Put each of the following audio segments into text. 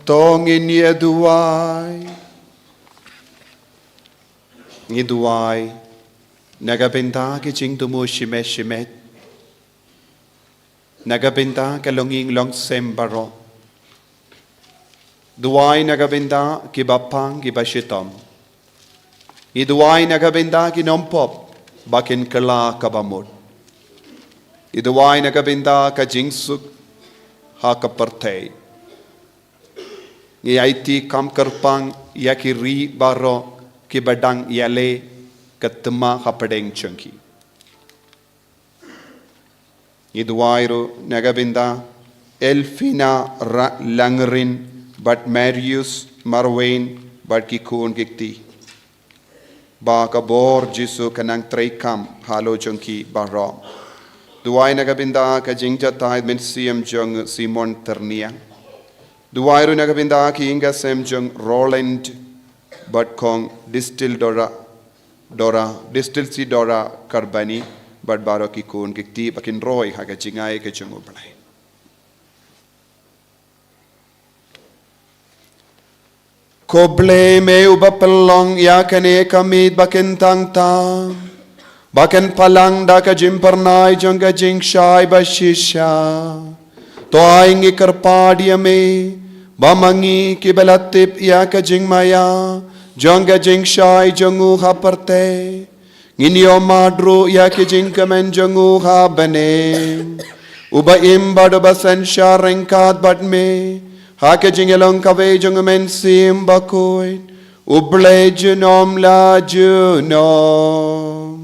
Tongin niya duway. Ni duway. Nagabinta ki jing tumu shimet. Nagabinta ka longing long sembaro. Duway nagabinta ki bapang ki bashitom. I duway nagabinta ki nompop bakin kala kabamot. I duway nagabinta ka jingsuk ha kapartay. Ngi IT kam karpang yakiri baro ki badang yale katma hapadeng chunki. Iduairo nagabinda Elfina Langrin but Marius Marwain but kikun gikti. Ba kabor jisu kanang trekam halo chunki baro. Duai nagabinda ka jingja taid min siem jung Simon Ternia. Duairu nagabinda ki inga sem jung Roland but kong distil Dora si Dora Karbani but baro ki kun kikti bakin roy haga jingay ke jung ubalay. Koble me ubapalong yakane kamid bakin tangtang bakin palang da ka jimpernay jung ka jing shay bashisha to aing ikarpadiya me bamangi kibalatip ya ka jing maya Jonga jing shay jongu ha parte Nginyo madru ya ki jing kamen jongu ha bane Uba imbado basan sharing kat bat me Ha ke jing elong kave jongu men sim bakoy Uble junom la junom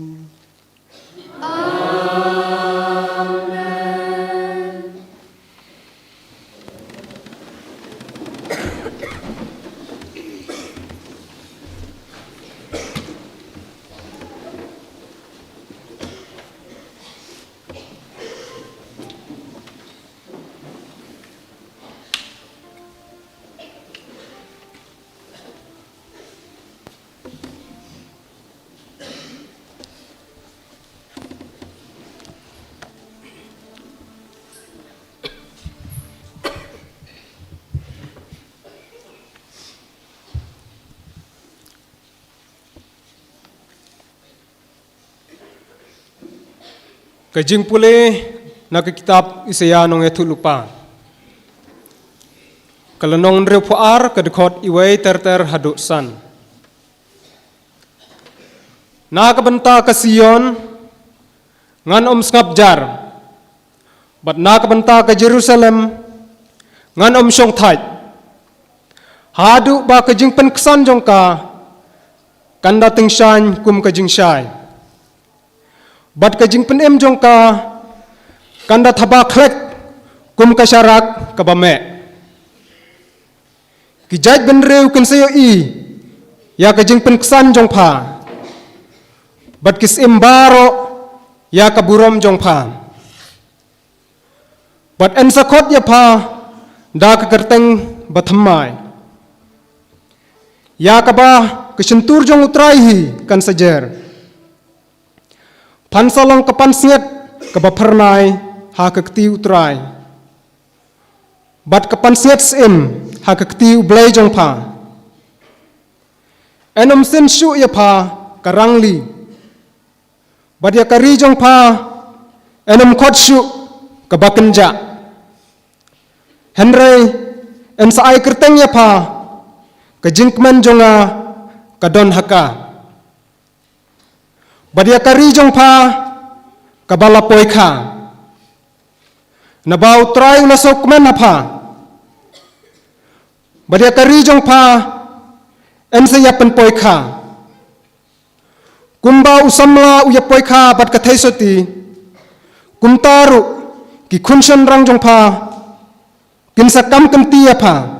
Kajing pule nak kitab Isaya nong etu lupa. Kalau nong repuar kedekot iway ter haduk san. Nak benta ke Sion ngan skapjar. Bat nak benta ke Jerusalem ngan syong thai. Haduk ba kajing penkesan jongka kanda tingsan kum kajing syai. Bat kajing penem jongka kanda thabak lek kum kasyarak kabame. Kijaj benreu kensayo i ya kajing penkesan jongpa. Bat kis imbaro ya kaburom jongpa. Bat ensakot ya pa da kekerteng bathamai. Ya kaba kesentur jong utraihi kan sajer. Pansalong kepansiat kebapernai ha kekti utrai. Bat kepansiat sim ha kekti ublay jongpa. Enom sin syu ya pa karangli. Bat ya kari jongpa enom kot syu kebakenja. Henry en saay kerteng ya pa kejingkmen jonga kadon haka. Badia kari jong pa kabala poika. Nabau try ulasok men apa. Badia kari jong pa ensayapan poika. Kumba usamla uya poika bat kathesoti. Kumtaru ki kunshan rang jong pa kinsakam kenti apa.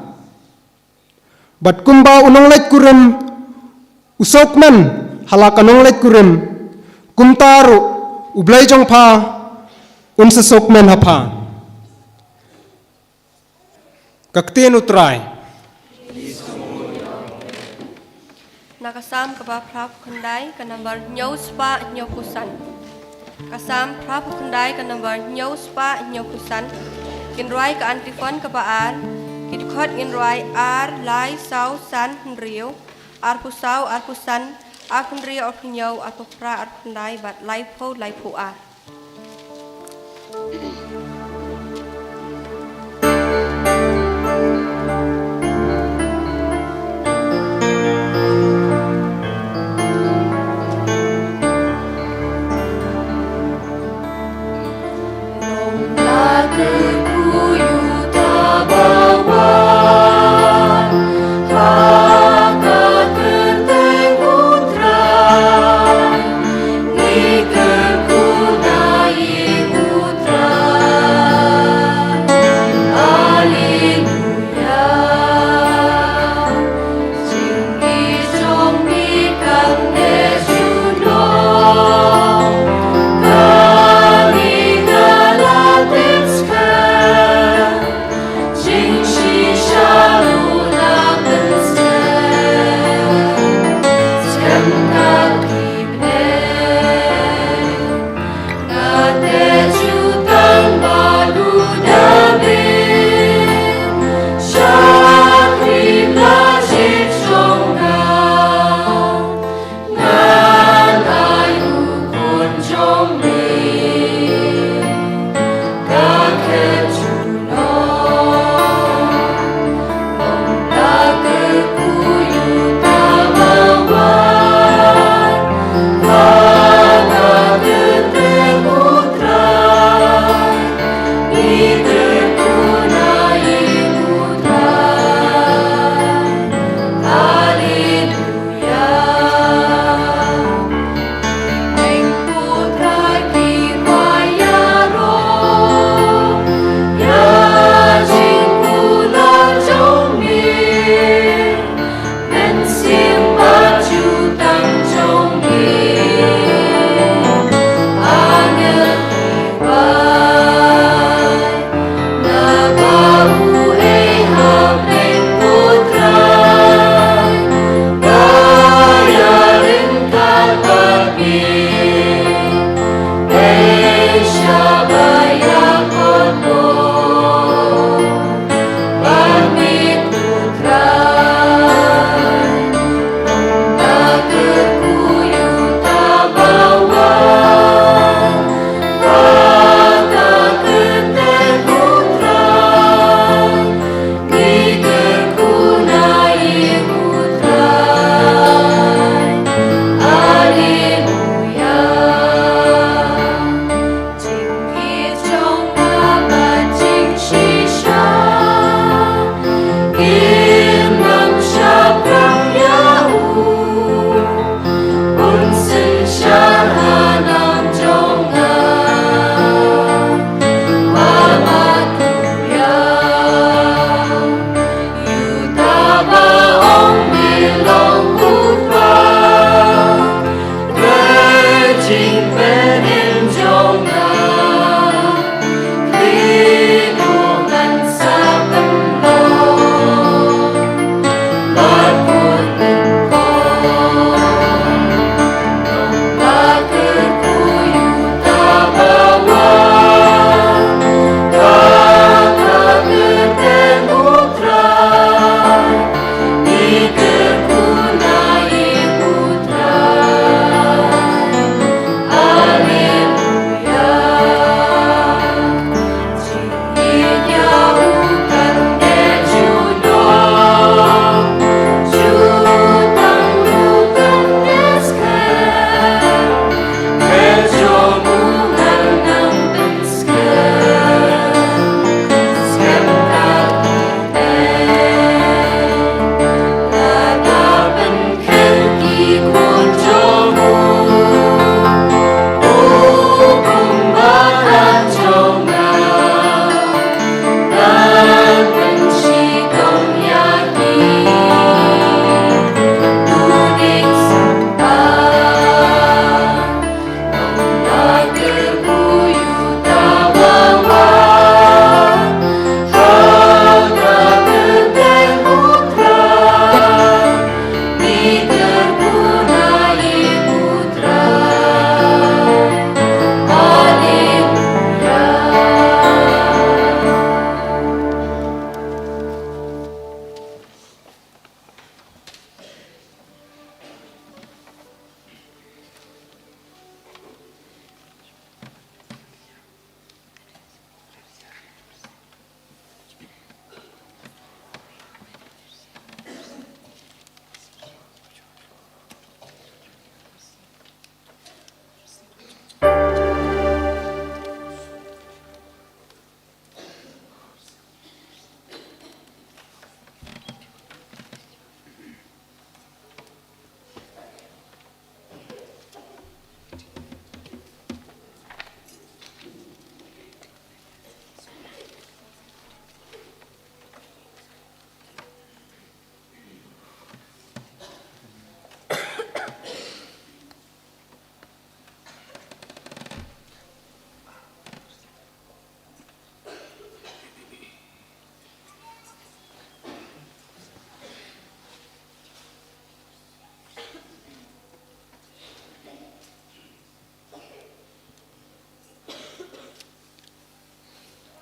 Bat kumba unong lek kurim usok men halakanong lek kurim. Kumtaru ublay jong pa unsasok men hapa. Kaktien utray. Nakasam kaba prap kundai ka number nyospa nyokusan. Kasam prap kundai ka number nyospa nyokusan. กินร้อยกับอันติฟอนกับปะอานกินคอดกินร้อยอาร์ไลเซาซันเรียวอาร์ผู้เซาอาร์ผู้ซันอาร์คนเรียวอาร์คนเยาอาร์ผู้พระอาร์คนใดบัดไลโพไลผู้อาร์ Putra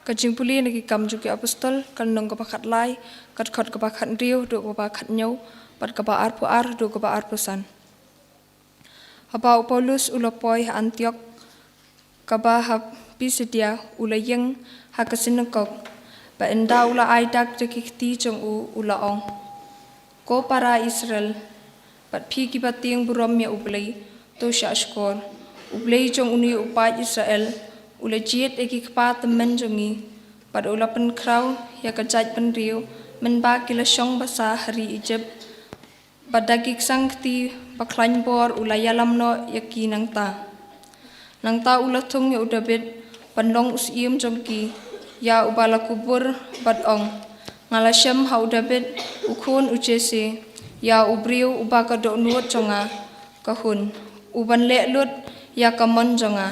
Kajing puli nagi kam juki apostol kan nong ka pakat lai kat khot ka pakat riu do ka pakat nyau pat ka ba arpu ar do ka ba arpusan. Haba Paulus ulapoi Antiok ka ba ha Pisidia ulayeng ha ka sinagog ba enda ula aidak de kikti jong ula ong. Ko para Israel pat pi ki bating burom ya ublay to sha skor ublay jong uni upat Israel ula jiet eki kpa temen jongi pada ula pen krau ya kajat pen riu men ba kila syong basa hari Egypt pada gik sangti baklain bor ula yalam no yaki nang ta ula tung ya udabit pandong usiem jongki ya ubala kubur bad ong ngalasyam ha udabit ukun ujese ya ubriu ubaka do nuot jonga kahun uban le lut ya kamon jonga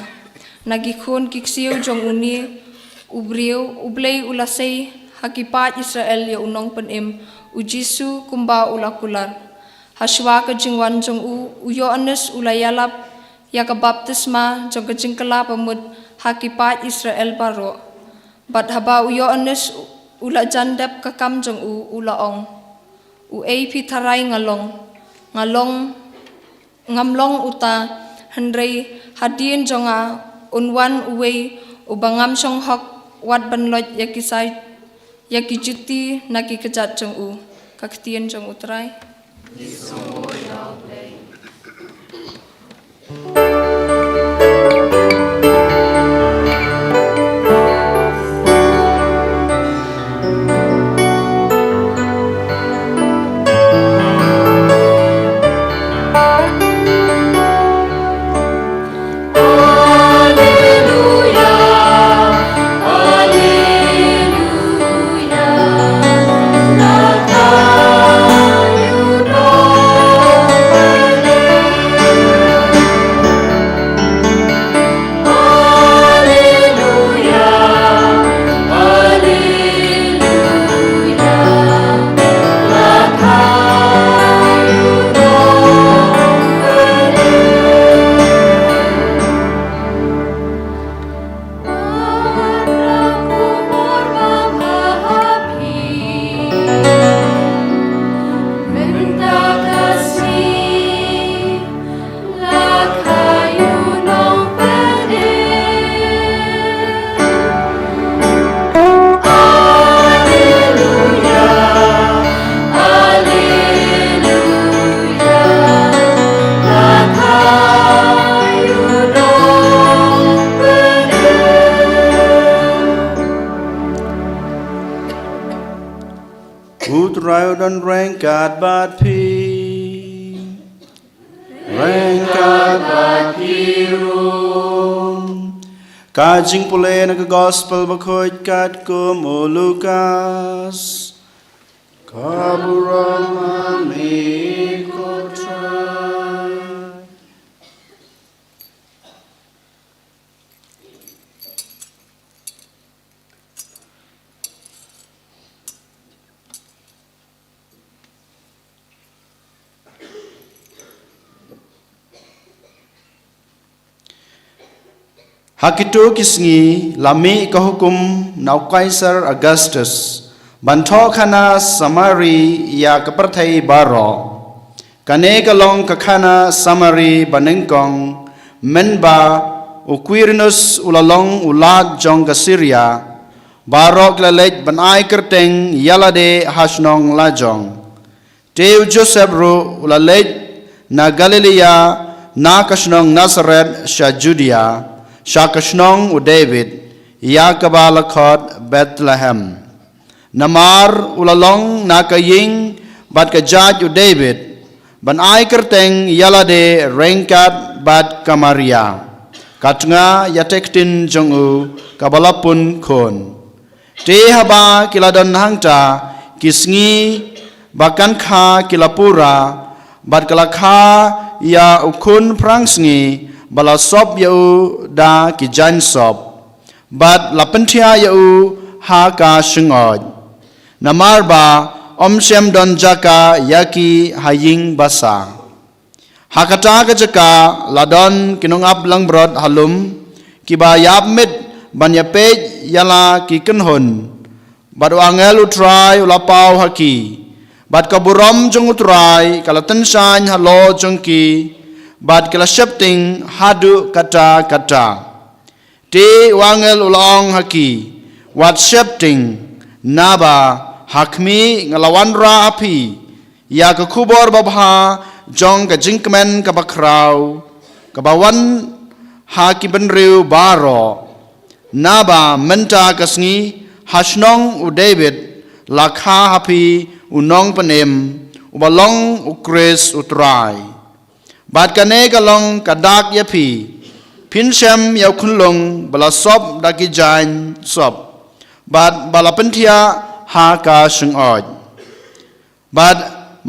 nagikun kiksiu jong uni ubriu ublay ulasay hakipat Israel ya unong penim ujisu kumba ulakular haswa ka jingwan jong uyo anes ulayalap ya ka baptisma jong ka jingkala pamud hakipat Israel baro bat haba uyo anes ula jandap ka kam jong ulaong ay pitaray ngamlong uta hendrei hadien jonga unwan uwe ubangam syong hok wat banlot yakisai yakijuti naki kejat jong kaktian jong utrai. Dan rengkat bat pi rengkat bat pirum kajing pule na gospel bakhoit kat kum Lukas kaburam ami kotra. Hakitu kisngi lami ka hukum nau Kaisar Augustus banto khana samari ya kaperthai baro kane kalong ka khana samari banengkong menba uquirinus ulalong ulag jong ka Syria barok lalej banai kerteng yalade hasnong lajong teu Joseph ru ulalej na Galilea na kasnong Nazareth sha Judea Shakashnong u David, Yakabalakhot Bethlehem. Namar ulalong nakaying bat kajat u David, ban ai kerteng yalade rengkat bat kamaria. Katnga yatektin jongu kabalapun kon. Te haba kiladon hangta kisngi bakan kha kilapura bat kalakha ya ukun prangsngi bala sop yau da ki jan sop bat lapentia yau ha ka shingod namar ba omshem don jaka yaki haying basa hakata ka jaka ladon kinungap lang brod halum kiba yap mit บัญญาเปยยาลากิกันหนบัดวางเอลอุตรายอุลาเปาฮักกีบัดกบุรมจงอุตรายกาลตันชานฮัลโลจงกีบัดกาลเชปติงฮัดูกัตาตีวางเอลอุลองฮักกีวัดเชปติงนาบาฮักมีงลาวันราอภิยากคูบอร์บบาจงกะจิงกแมนกับบักคราวกับบัวันฮากิบันริวบารอนาบามันตากสงีฮัชนองอุเดวิดลาคาฮัพีอุนองปนเอมอุบลองอุเกรสอุตรายบาดกันเนกลองกระดักยาพีพินเชมยาวคุนลงบลาซอบดักิจานซอบบาดบาลาปันเทียฮากาชงออยบาด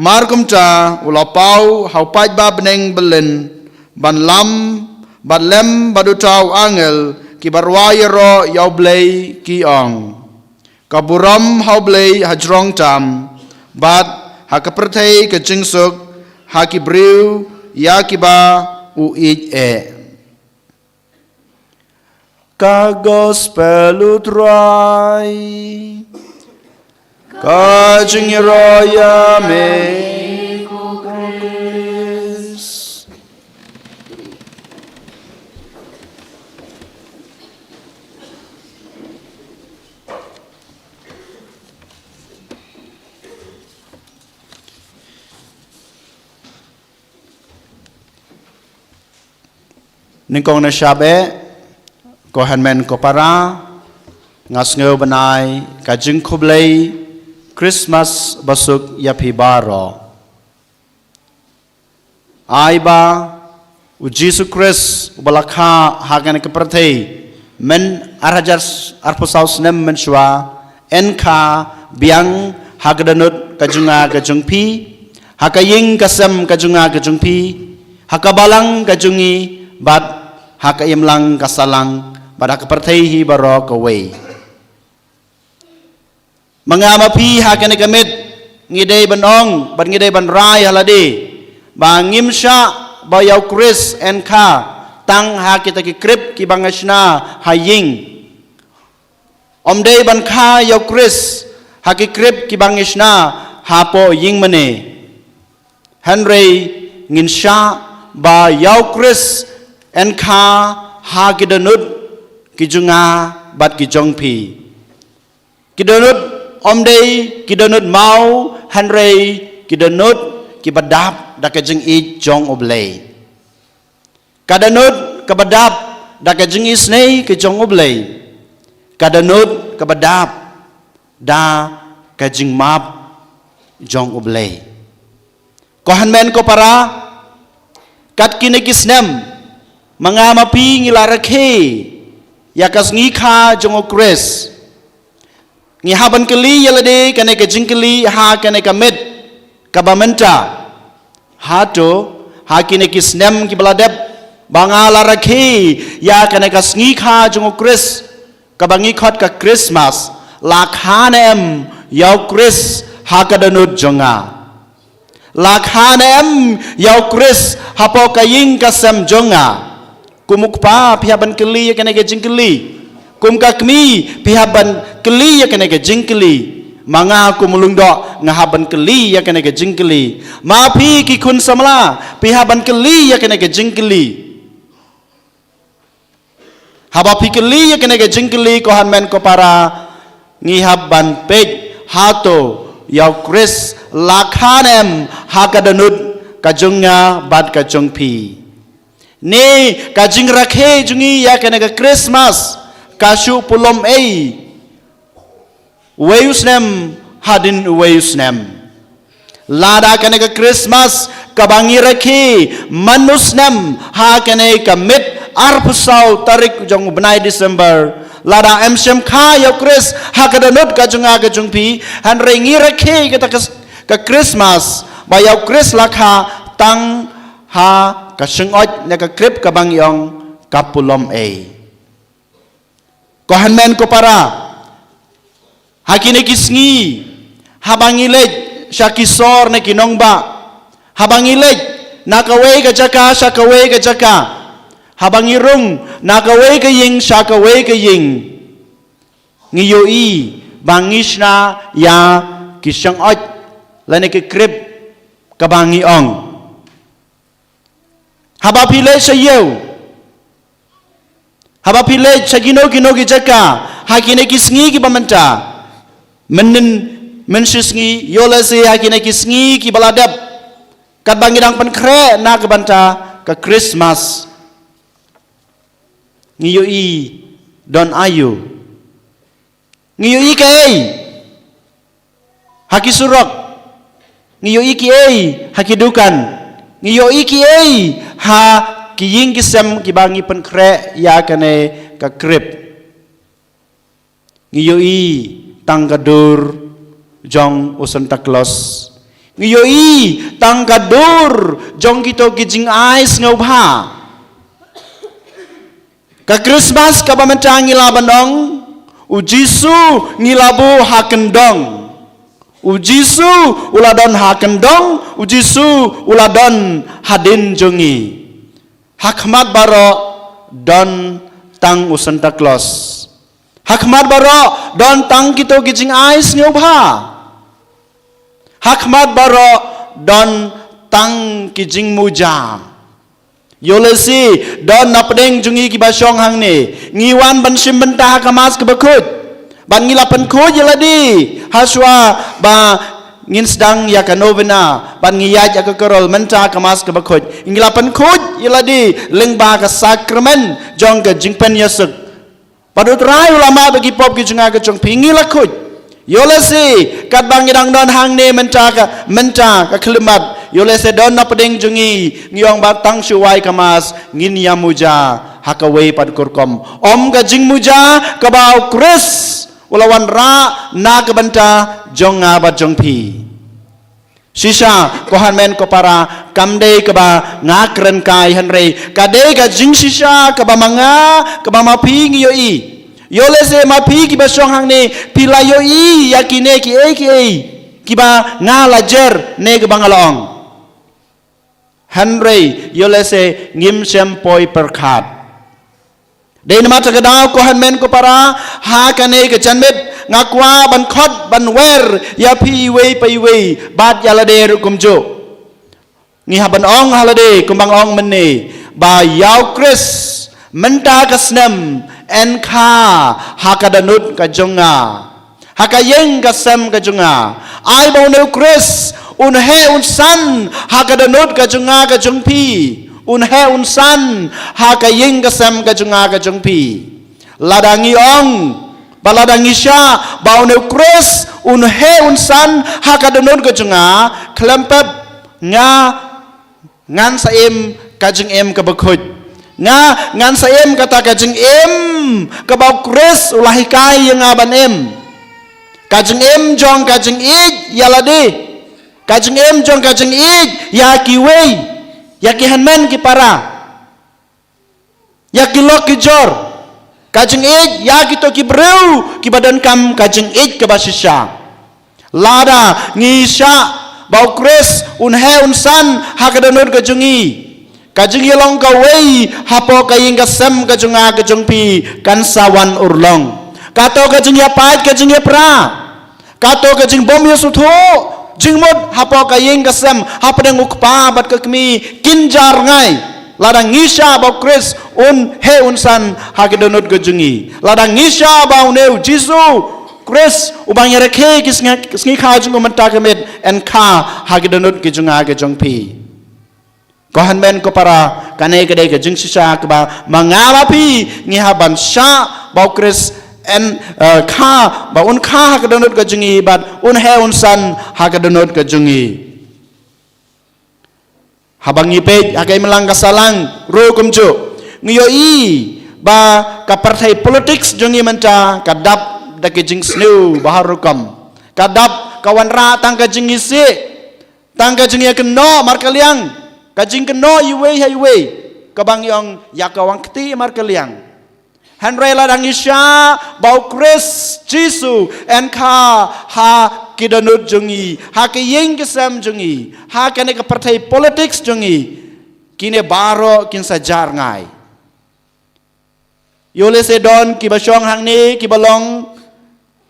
มารกุมจาอุลาเปาเฮาปัจบาบเนงเบลินบันลัมบัดเลมบัดุตาวอังเอลกิบารวายรอยาวเบลกีอองกับบุรมเฮาเบลฮัจรองจามบัดฮักประเทศกจิงสุกฮักิบริวยากิบาอุอิจเอกากอสเปลุตรายกาจิงรอยาเมนึกองในชาเบะก็ฮันแมนก็ปารางัสเงวบนายกาจึงคุบเลยคริสต์มาสบสุกยาพิบารอไอบาอุจิสุคริสอุบลักฮาหากันกับประเทศมันอาราจัสอาร์พุสาวสเนมมันชัวเอ็นคาเบียงหากดนุดกาจุงากาจุงพีหากยิงกาเซมกาจุงากาจุงพีหากบาลังกาจุงีบัดหากอิมลังกษัลังบัดหากประเทศฮิบารอกเวมังอามาพีหากในกมิดงีเดบันองบัดงีเดบันรายฮาลาดีบางงิมชาบายาวคริสเอ็นคาตั้งหากิตกิคริปกิบังชนาหายิงอมเดบันคายาวคริสหากิคริปกิบังชนาหาโปยิงมันเนเฮนรีงินชาบายาวคริสเอ็นคาฮากิดนุดกิจุงาบัดกิจงพีกิดนุดอมเดย์กิดนุดเมาฮันเรย์กิดนุดกิบัดดับดักจึงอีจงอบเลยกัดนุดกับบัดดับดักจึงอีสเนย์กิจงอบเลยกัดนุดกับบัดดับดากจึงมาบจงอบเลยก็ฮันแมนก็ปารากัดกินกิสเนมmengamapi ngilarake yakas ngikha jongo kres ngihaban keli yalade kane ka jingkeli ha kane ka med kabamenta hato ha kine kisnem ki baladep bangalarake ya kane ka ngikha jongo kres kabangi khot ka Christmas lakhanem yaw kres ha kadanut jonga lakhanem yaw kres hapo kaying kasem jonga kumukpa pihaban keli ya kena ke jingkeli kum kakmi pihaban keli ya kena ke jingkeli manga kumulungdo ngahaban keli ya kena ke jingkeli ma pi ki kun samla pihaban keli ya kena ke jingkeli haba pi keli ya kena ke jingkeli ko hanmen ko para ngihaban pej hato ya kris lakhanem hakadanut kajunga bad kajung pi ni kajing rakhe jungi ya kena ke Christmas kasu pulom wayusnem hadin wayusnem lada kena ke Christmas kabangi rakhe manusnem ha kena ke mit arpusau tarik jong benai December lada emsem kha ya Chris ha kadanut kajunga kajungpi han rengi rakhe kita ke Christmas ba ya Chris lakha tang ha kaseng oj ne ka krip ka bang yong kapulom ko hanmen ko para hakine kisngi habangilej shakisor ne kinong ba habangilej nakawe ka jaka shakawe ka jaka habang irung nakawe ka ying shakawe ka ying ngiyo i bangishna ya kisyang ot lane ke krip kabangi ong haba pile sayo haba pile sagino kino ki jaka hakine kisngi ki bamanta mensisngi yolese hakine kisngi ki baladap kat bangidang pankre na kabanta ka Christmas ngiyo i don ayu ngiyo i kay haki surok ngiyo i kay haki dukan ngiyo i kay ha kiying kisem kibangi pankre ya kane ka krip ngiyo i tangkadur jong o Santa Claus ngiyo i tangkadur jong kito kijing ais ngaw ha ka Christmas ka pamantang ilaban ong u Jisu ngilabu hakendong u Jisu uladon hakendong u Jisu uladon hadin jongi hakmat baro don tang u Santa Claus hakmat baro don tang kito kijing ais ngaw ha hakmat baro don tang kijing muja yolesi don napdeng jungi ki basyong hang ni ngiwan ban sim bentah kamas ke bekut ban ngilapan ko jeladi haswa ba ngin sedang ya kanovena ban ngiyaj ya kerol mentah kamas ke bekut ngilapan ko jeladi lengba ka sakramen jong ke jingpen yasuk padut rai ulama bagi pop ki junga ke jong pingi lakut yolesi kat bang ngidang don hang ni mentah ka kelemat yolese don na pedeng jungi ngiyong batang syuwai kamas ngin ya muja hakawe pad kurkom om ka jing muja kabau kris ulawan ra na kabanta jonga bat jongpi sisa kohan men ko para kamde kaba ngakren kai hanre kade ka jing sisa kaba manga kaba mapi ngiyo i yolese mapi ki basyong hang ni pilayo i yakine ki kiba ngalajer ne kebangalong Henry yolese ngim sempoi perkat. Dei nama terkadang ko hanmen ko para ha kane ke janmet ngakwa ban khot ban wer ya pi wei pai wei bat yalade kumjo. Ngi haban ong halade kumbang ong menne ba yaw Chris menta kasnem enka hakadanut ka jonga. Hakayeng kasem ka jonga. Ai bau ne Chris unhe unsan hakadanut ka junga ka jungpi unhe unsan hakaying kasem ka junga ka jungpi ladangi ong baladangi sya baune Chris unhe unsan hakadanut ka junga klempep nga ngan saim ka jung em ka bekut nga ngan saim kata ka jung em ka bau Chris ulahikai yang aban em ka jung em jong ka jung ij yalade kajeng em jong kajeng ij ya ki wei ya ki hanmen ki para ya ki lok ki jor kajeng ij ya ki to ki breu ki badan kam kajeng ij ke basisya lada ngisya bau Chris unhe unsan hakadanur kajungi kajeng yelong ka wei hapo kaying kasem kajunga kajungpi kan sawan urlong kato kajeng ya pait kajeng ya pra kato kajeng bom yusutho jingmod hapo kayeng kasem hapadeng ukpa bat kekmi kinjar ngai ladang ngisya bau Chris he unsan hakidonut gejungi ladang ngisya bau neu Jisu Chris ubang yereke kisngi kha jungu menta kemet en kha hakidonut gejunga gejongpi kohan men ko para kane kede gejung sisa keba mangawapi ngihaban sya bau Chris en kha ba un kha hakadonot ka jungi bat un he un san hakadonot ka jungi habangi pe hakai melang kasalang ro kumjo ngiyo i ba ka partai politics jungi menta kadap da ke jing snu baharukam kadap kawan ra tang ka jingi si tang ka jingi keno markaliang ka jing keno iwe highway kabang yong yakawang kti markaliang Henry ladang isya bau Chris Jisu enka ha kidanut jungi ha kiyeng kesem jungi ha kene ke partai politics jungi kine baro kin sajar ngai Yo le se don ki ba syong hang ni ki balong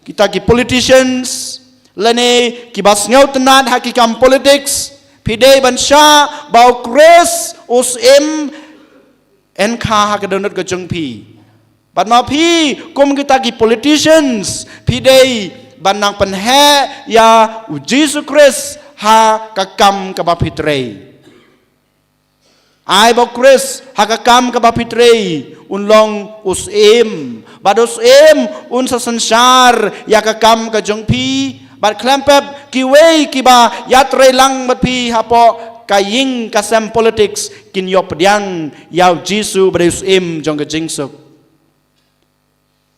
kita ki politicians lene ki bas ngau tenat hakikam politics pidei ban sha bau kres us im en kha hakadonot ka jong pi ban ma pi kum kita ki politicians pidei ban nang pen he ya u Jesus Christ ha ka kam ka ba pitrei ai bau kres ha ka kam ka ba pitrei unlong us im bados im un sa sansar ya ka kam ka jong pi bad klempep ki wei ki ba yatre lang mat pi hapo kaying kasam politics kin yo pediang yau jisu badus im jong ka jingsuk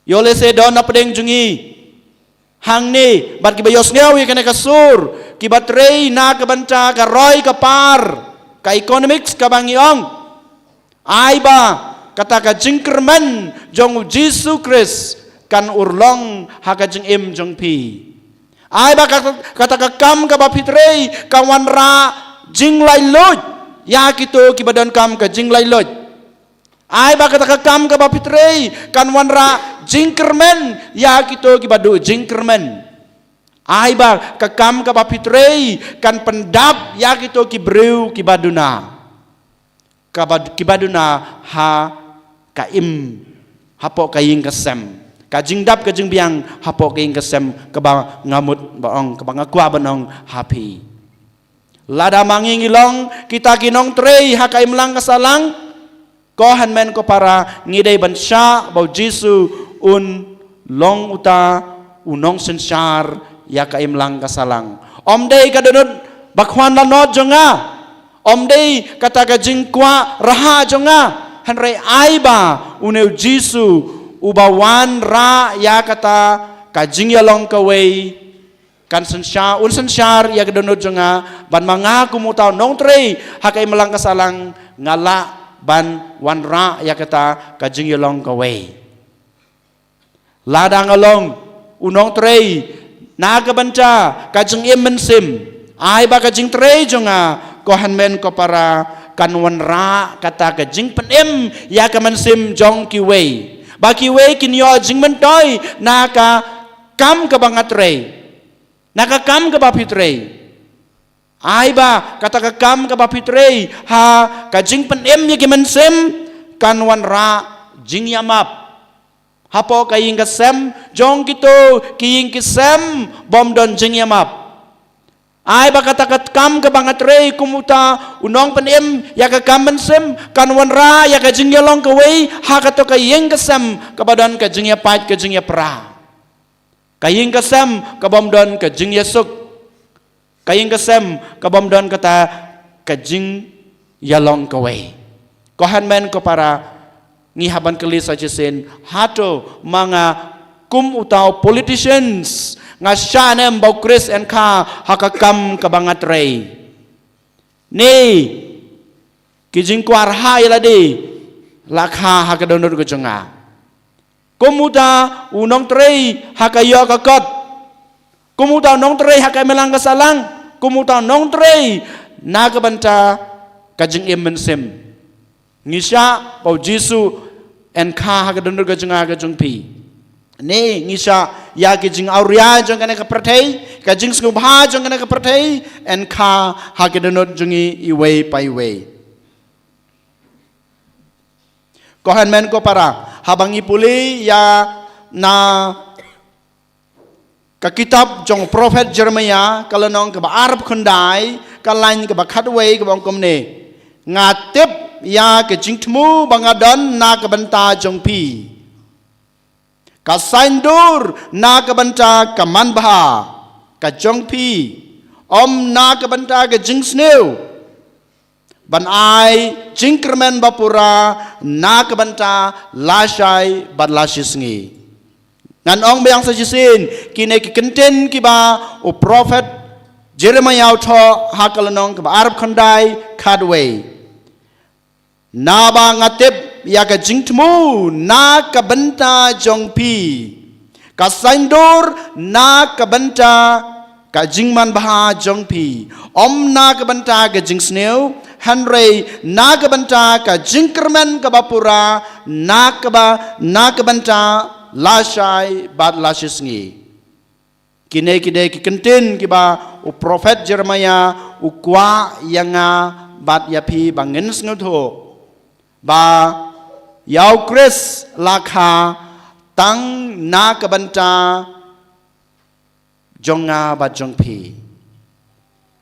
yo le se don apdeng jungi hang ni bad ki ba yos ngau ye kana kasur ki batrei na ka banca ka roy ka par ka economics ka bangiong ai ba kata ka jingkerman jong Jesus Christ kan urlong haka jing im jong pi ai ba kata ka kam ka ba pitrei ka wan ra jing lai lot ya kito ki badan kam ka jing lai lot ai ba kata ka kam ka ba pitrei kan wan ra jingkerman ya kito ki badu jingkerman ai ba ka kam ka ba pitrei kan pendap ya kito ki breu ki baduna ki baduna ha kaim hapo kaying kasem kajing dap kajing biang hapo kaying kasem kaba ngamut baong kaba ngakwa banong happy lada manging ilong kita kinong trei hakaim lang kasalang ko hanmen ko para ngidei bansya bau Jisu un long uta unong sensar ya kaim lang kasalang om dei kadunut bakwan lanot jonga om dei kata kajing kwa raha jonga hanrei aiba uneu Jisu ubawan ra ya kata kajing ya long kawei kan sensar un sensar ya kedonot jonga ban manga kumutau nong trei hakai melang kasalang ngala ban wan ra ya kata kajing ya long kawei ladang along unong trei na kabanca kajing im mensim aiba kajing trei jonga kohan men ko para kanwan ra kata ka jing penem ya ka mansim jong ki wei ba ki wei kin yo jing mentoy na ka kam ka bangat rei na ka kam ka bapit rei ai ba kata ka kam ka bapit rei ha ka jing penem ya ki mansim kanwan ra jing yamap hapo ka ying ka sem jong kito ki ying ki sem bom don jing yamap ai ba kata kam ka bangat rei kumuta unong penem ya ka kam sem kan wan ra ya ka jing yalong ka wei ha ka to ka yeng ka sem ka badan ka jing ya pat ka jing ya pra ka yeng ka sem ka bom don ka jing ya suk ka yeng ka sem ka bom don kata ka jing yalong ka wei ko han men ko para ngi haban kali saja sen hato mga kum utau politicians ngasanem bau Chris and ka hakakam kabangat rei ni kijing kwar hai ladi lakha hakadonor ko jonga kumuta unong trei hakayo kakot kumuta nong trei hakai melang kasalang kumuta nong trei nagabanta kajing imensem ngisa bau Jisu and ka hakadonor ko jonga ka jongpi ni ngisa ya kijing auria jong kana ka prathei kajing skubha jong kana ka prathei en kha hakedenot jongi iwei pai wei ko han men ko para habangi puli ya na ka kitab jong prophet Jeremiah kalanong ka ba Arab khundai kalain ka ba khatwei ka bang komne ngatep ya kijing thmu bangadon na ka banta jong pi kasaindur na kabanta kamanbha ka jongpi om na kabanta ka jingsneu ban ai jingkermen bapura na kabanta lashai bad lashisngi nan ong bayang sajisin kine ki kenten ki ba o prophet Jeremiah tho hakalanong ka ba Arab khandai khadway na ba ngatep ya ka jingtmu na ka banta jongpi ka saindur na ka banta ka jingman baha jongpi om na ka banta ka jingsneu Henry Nagabanta ka Jinkerman kabapura Nakabanta Lashai bad lashisngi. Kine kide kikentin kiba u prophet Jeremiah u kwa yanga bad yapi bangin snutho ba yau Chris lakha tang Nakabanta jonga bad jongpi.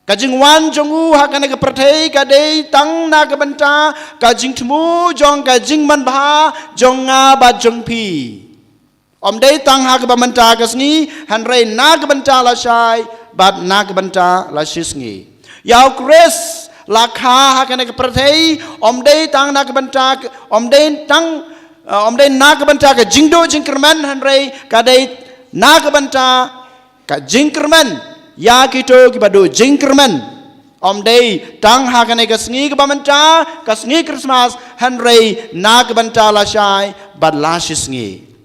Kajing wan jongu hakane ka prathei ka dei tang Nakabanta kajing tmu jong kajing man bha jonga bad jongpi. Om day tang hak bamanta kasngi hanrei nag banta la shai bad nag banta la shisngi yau Chris la kha hakane prathei om day tang nag banta om day nag banta ka jingdo jingkerman hanrei ka day nag banta ka jingkerman ya kito ki bado jingkerman om day tang hakane kasngi ka bamanta kasngi Christmas hanrei nag banta la shai bad la shisngi.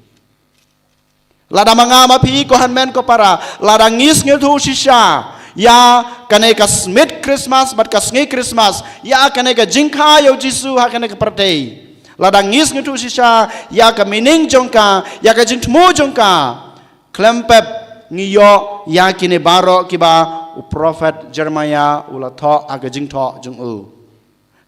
Lada mangama pi ko hanmen ko para lada ngis ngetu shisha ya kane ka smith Christmas bat ka sngi Christmas ya kane ka jingkha yo Jisu ha kane ka partei lada ngis ngetu shisha ya ka mining jongka ya ka jingtmu jongka klempep ngiyo ya kine baro kiba u prophet Jeremiah ula tho aga jingtho jungu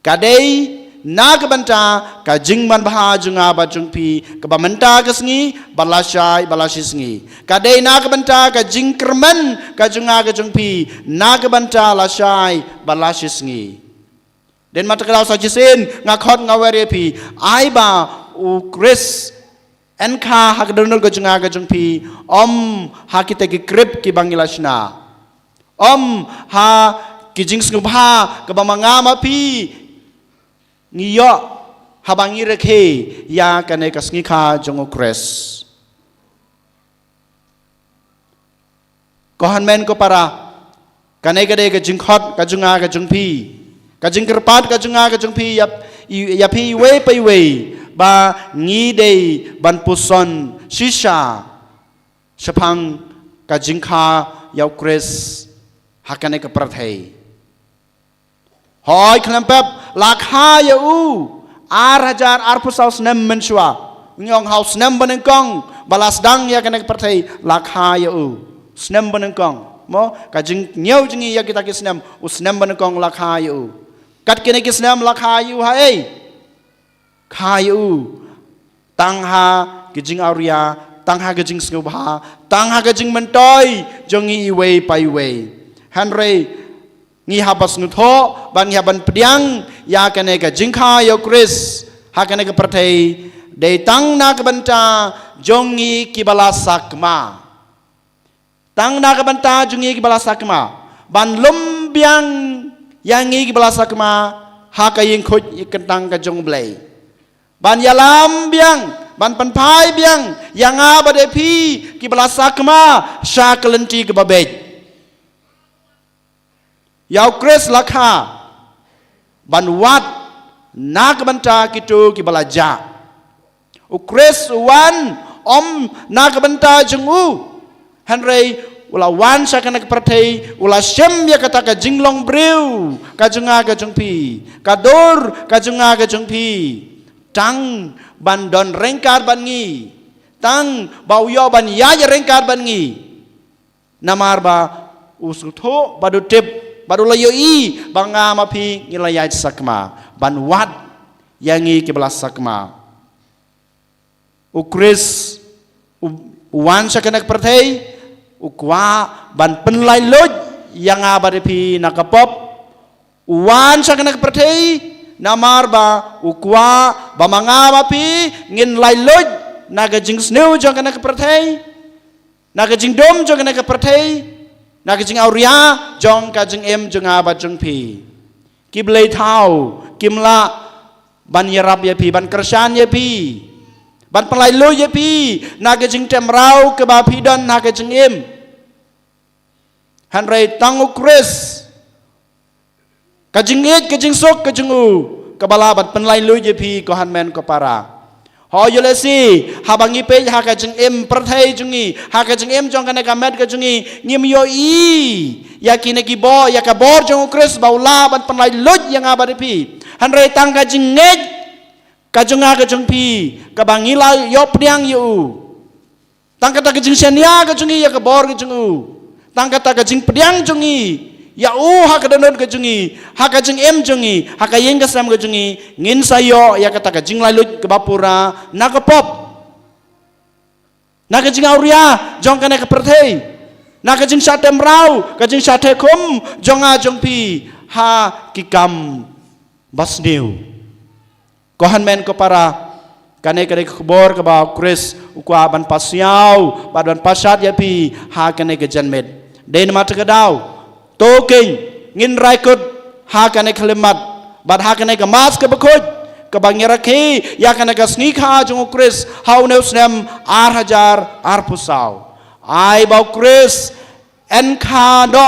kadei Nagabanta ka jingman baha junga ba jungpi ka bamanta ka sngi balashai balashisngi kadai nagabanta ka jingkerman ka junga ka jungpi nagabanta lashai balashisngi den matakalaw sa jisin ngakot ngawere pi ai ba u Chris enka hakdonol ka junga ka jungpi om hakite ki krip ki bangilashna om ha ki jingsngu baha ka bamangama pi ngiyo habangi rekhe ya kane kasngi kha jongo Chris kohan men ko para kane kade ka jingkhot ka junga ka jungpi ka jingkerpat ka junga ka jungpi ya pi we pai we ba ngi dei ban puson shisha sapang ka jingkha ya Chris hakane ka prathei hoi klempep lakha ya u ar pusau snem menshua ngong haus snem benengkong balas dang ya kena partai lakha ya u snem benengkong mo kajing nyau jingi ya kita ki snem u snem benengkong lakha ya u kat kene ki snem lakha ya u hai kha ya u tang ha kijing auria tang ha kijing skubha tang ha kijing mentoi jongi iwe pai we hanrei ngi habas ngutho ban ngi haban pediang ya kane ka jingkha yo Chris ha kane ka prathei de tang na ka banta jongi ki bala sakma tang na ka banta jongi ki bala sakma ban lumbiang yang ngi ki bala sakma ha ka yin khoj ikentang ka jong blai ban yalam biang ban panpai biang yang abade pi ki bala sakma sha kalenti ka babej yau Chris lakha ban wat nagabanta kitu ki balaja u Chris wan om nagabanta jungu hanrei ula wan sakana prathei ula shem ya kata ka jinglong brew ka junga ka jungpi ka dor ka junga ka jungpi tang ban don rengkar ban ngi tang bau yo ban ya rengkar ban ngi namar ba usutho badu tip baru layo i banga mapi ngilayai sakma ban wat yangi ke belas sakma u Chris wan sakanak perthei u kwa ban penlai loj yang abaripi nakapop wan sakanak perthei namar ba u kwa bamanga mapi ngin lai loj naga jing sneu jong kanak perthei naga jing dom jong kanak perthei naga jing auria jong ka jing em jong aba jong pi kiblei thau kimla ban yarab ya pi ban kersan ya pi ban pelai lo ya pi naga jing temrau ke ba pi don naga jing em hanrei tangu Chris ka jing et ka jing sok ka jing u ka bala ban pelai lo ya pi ko han men ko para ho yolesi habangi pe haka jeng em perthai jungi haka jeng em jong kana kamet ka jungi ngim yo i ya kini kibo ya kabor jong Kris baula ban panlai lut yang abadi pi hanre tang ka jingej ka jonga ka jong pi ka bangila yo priang yu tang kata ka jing senia ka jongi ya kabor ka jongu tang kata ka jing priang jongi ya ha ka danon ka jongi ha ka jing em jongi ha ka yeng ka sam ka jongi ngin sayo ya kata ka jing lai lut ka bapura na ka pop na ka jing auria jong ka na ka perthei na ka jing satem rau ka jing sathe khum jonga jong pi ha ki kam basniu kohan men ko para kane kane khbor ka ba Kris ukwa ban pasiau ban pasat ya pi ha kane ka janmet den mat ka dau to king ngin rai kut ha kane khlemat bad ha kane ka mas ka bakhoj ka bangira ki ya kane ka sni kha jong Kris hau ne snem ar hajar ar pusau ai bau Kris en kha do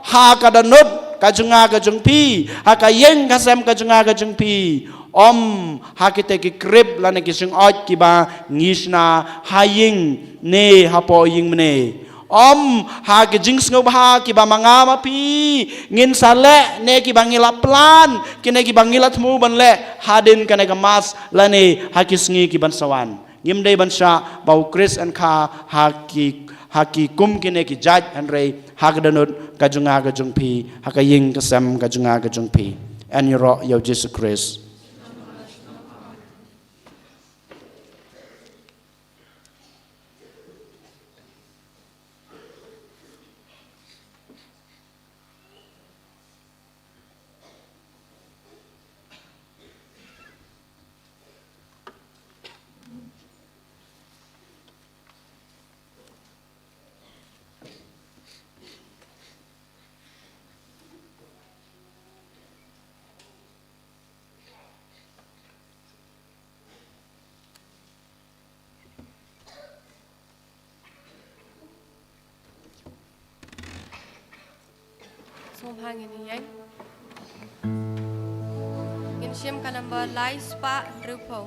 ha ka danut ka junga ka jung pi ha ka yeng ka sem ka junga ka jung pi om ha kite ki krip la ne ki sung ot ki ba ngishna ha ying ne ha po ying mne om ha ki jing sngo ba ki ba manga ma pi ngin sale ne ki bangila plan ki ne ki bangila thmu ban le hadin ka ne ka mas la ne ha ki sngi ki ban sawan ngim dei ban sha bau Kris an kha ha ki kum ki ne ki jaj an re ha ka danut ka junga ka jung pi ha ka ying ka sem ka junga ka jung pi an yoro yo Jesus Christ Som hangin yang ngin siam ka number lai spa rupo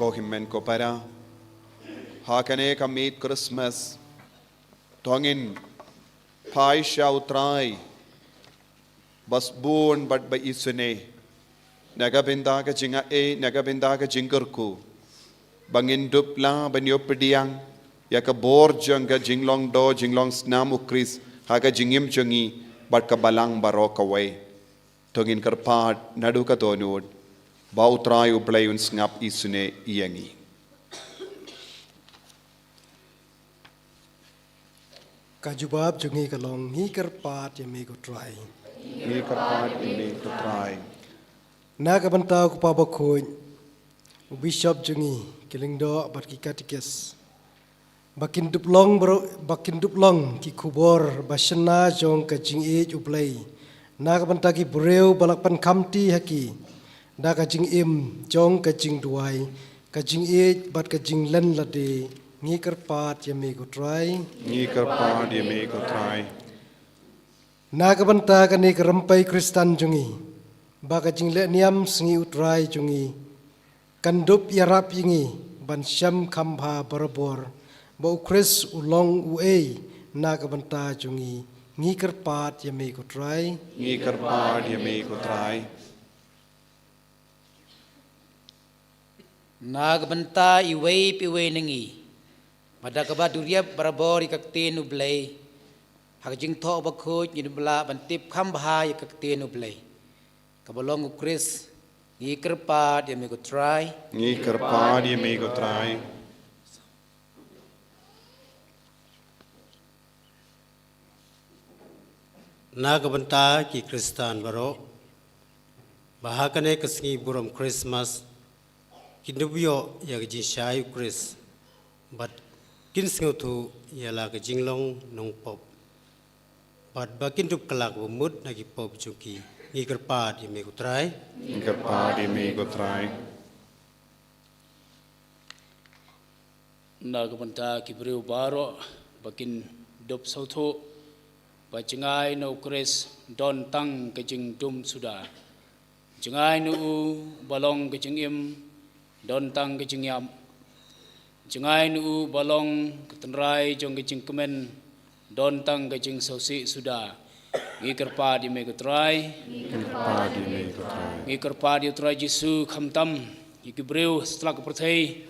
ko himmen ko para hakane kamit Christmas tongin pai shau trai bas bun bat ba isune naga binda ka jinga naga binda ka jingkerku bangin dupla banyo pediang ya ka bor jang ka jinglong do jinglong snam ukris ha ka jingim changi bat ka balang barok away tongin karpat nadu ka tonod bau trai ublay un snap isune iyangi Kajubab jungi kalong hi karpat yami ko try. ni karpat ini ko trai Nagabanta ko pabakoy. Bishop jungi kilingdo bat ki katikes. Bakin duplong ki kubor basana jong ka jing e ublay. Nagabanta ki breu balakpan kamti haki. Da ka jing im jong ka jing duai. Ka jing e bat ka jing len lade. Ngi karpat yami ko try. ni karpat ini ko trai Nagabanta ka ni karampai Kristan jungi. Baka jing le niam sengi utrai jungi. Kandup yarap yingi ban syam kambha barabor. Bau Kris ulong ue nagabanta jungi. Ngi karpat yami ko try. ni karpat ini ko trai Nagbanta iway piway nangi. Madakaba duriap barabor ikaktin ublay. Hagjing to bakut yinubla bantip kambha ikaktin ublay. Kabalong ukris ikerpat yami ko try. ni karpat ini ko trai Nagabanta ki Kristan baro bahakane kasngi buram Christmas kinubyo yagji shayu Chris but kinsngu tu yala ka jinglong nong pop but bakin tup kalak umud nagi pop chuki ngi karpat yemi kutrai ni karpat ini ko trai Nagabanta kibriu baro bakin dop sauto bacingai no kres don tang kejing dum sudah cingai no balong kejing im don tang kejing yam cingai no balong ketenrai jong kejing kemen don tang kejing sausi sudah ngikerpa di megatrai karpat ini ko trai ngikerpa di trai Jesu khamtam kibriu setelah kepertai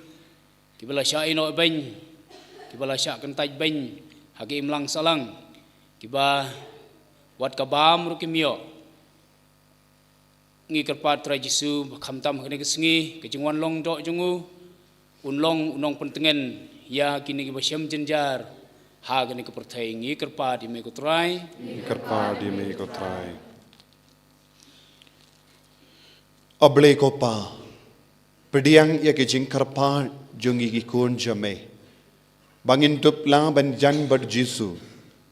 kibala syai no ben kibala syak kentai ben hagi imlang salang kiba wat kabam rukimyo ngi kerpat tra Jesu khamtam kene kesengi kejingwan long dok jungu unlong unong pentengen ya kini kiba syam jenjar ha kene kepertai ngi kerpat di mekutrai ni karpat ini ko trai able ko pa pediang ya ke jing karpat jungi ki kun jame bangin dupla ban jan bar Jesu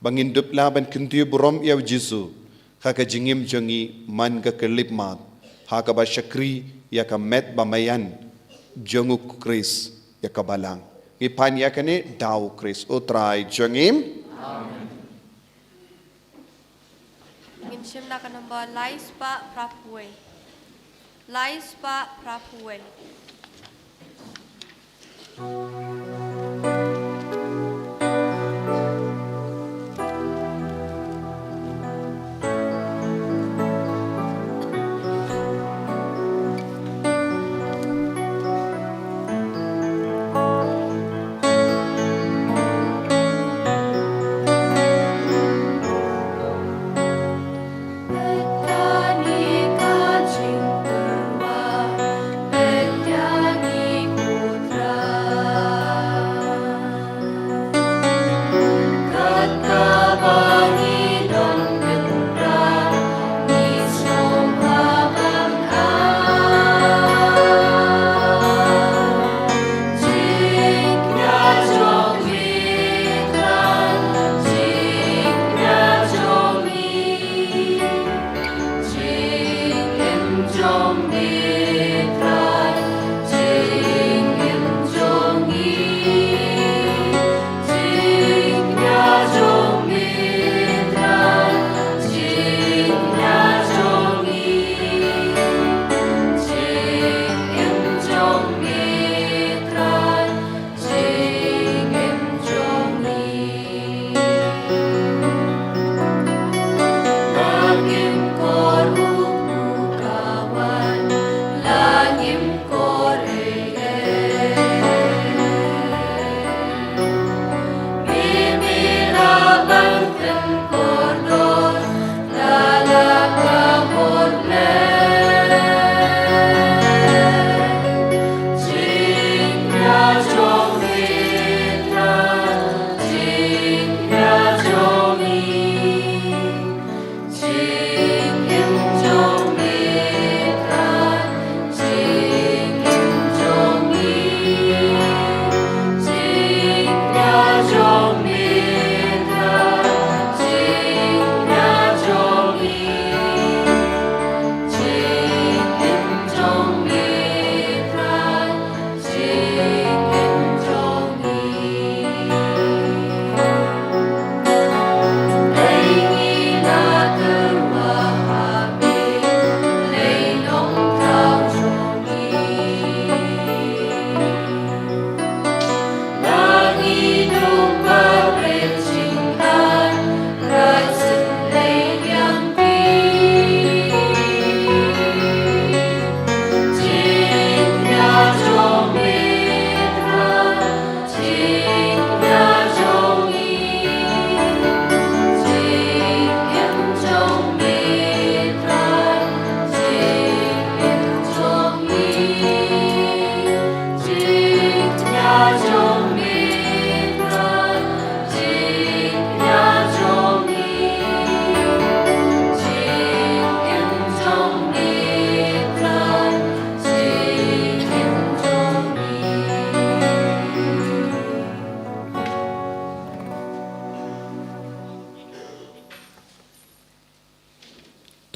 bangin dupla ban kintu burom ya Jesu haka jingim jongi man ka kelip mat haka ba syakri ya ka met ba mayan jongu Kris ya ka balang ipan ya kane daw Kris utrai jongim Ngin syam na ka number Lais pa prapuwe. Lais pa prapuwe.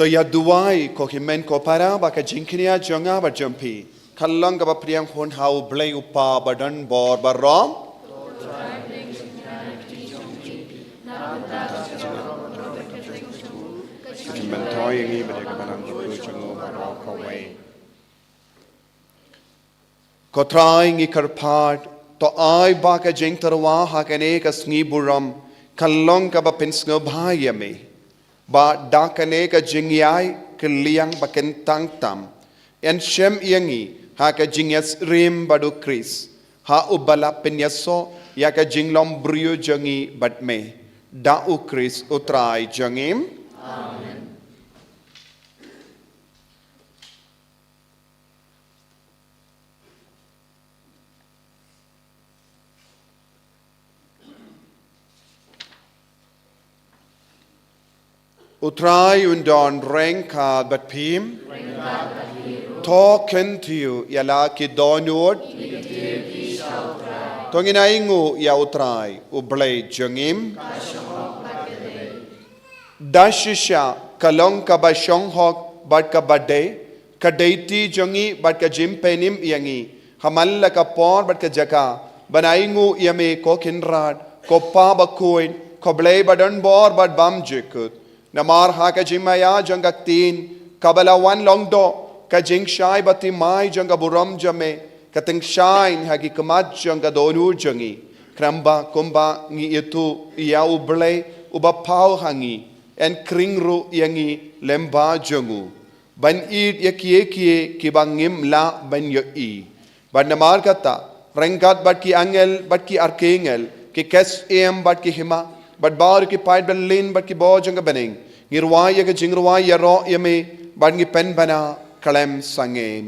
to ya duai ko himen ko para ba ka jingknia jonga ba jumpi khallang ka ba priang hon hau blei upa badan bor barom mình thôi nghi mà để các bạn cứ cho ngô mà nó không vậy có trai nghi karpat to ai ba ka jing tarwa ha ka ne ka sngi buram kallong ka ba pins ngo bhai me ba da ka ne ka jing yai ka liang ba ken tang tam en shem yangi ha ka jing yas rim ba do kris ha ubala penyaso ya ka jing lom brio jangi bat me da u kris utrai jangim amen. Utrai undon rengka bat pim token tiu yala ki donut tongina ingu ya utrai ublay jangim dashisha kalong ka ba hok bat ka bade kadaiti jangi bat ka jimpenim yangi hamalla ka por bat ka jaka banaingu yame ko kinrad ko pa ba koin ko blay badan bor bat bam jekut Namar ha ka jimaya jangak tin kabala wan long do ka jing shai bati mai janga buram jame ka ting shine ha ki kamat janga donu jangi kramba kumba ngi itu ya uble uba pau hangi en kringru yangi lemba jangu ban id yakie ki bangim la ban yo I ban namar kata rengkat bat ki angel bat ki arkengel ki kes bat ki hima but bar ki paid belin but ki bo janga beneng ngirwaya ka jingruwaya ro yame but ngi pen bana kalem sangem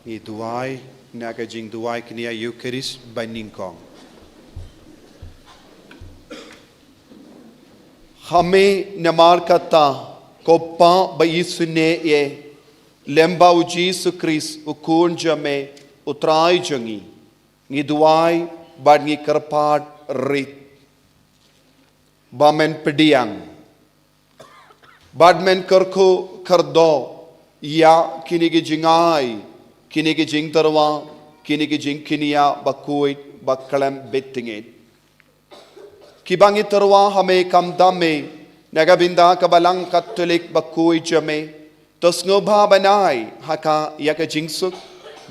I duai naga jing duai knia Eucharist baning kong. Hame namar kata kopa bayisune ye lemba u Jesus Christ ukun jame utrai jangi ngi duai bad ngi karpat rit bamen pediang badmen karko kardo ya kinigi jingai kinigi jing tarwa kinigi jing kinia bakuit bakalam bettingit kibangi tarwa hame kamdame nagabinda kabalang katolik bakui jame tosngobha banai haka yaka jingsuk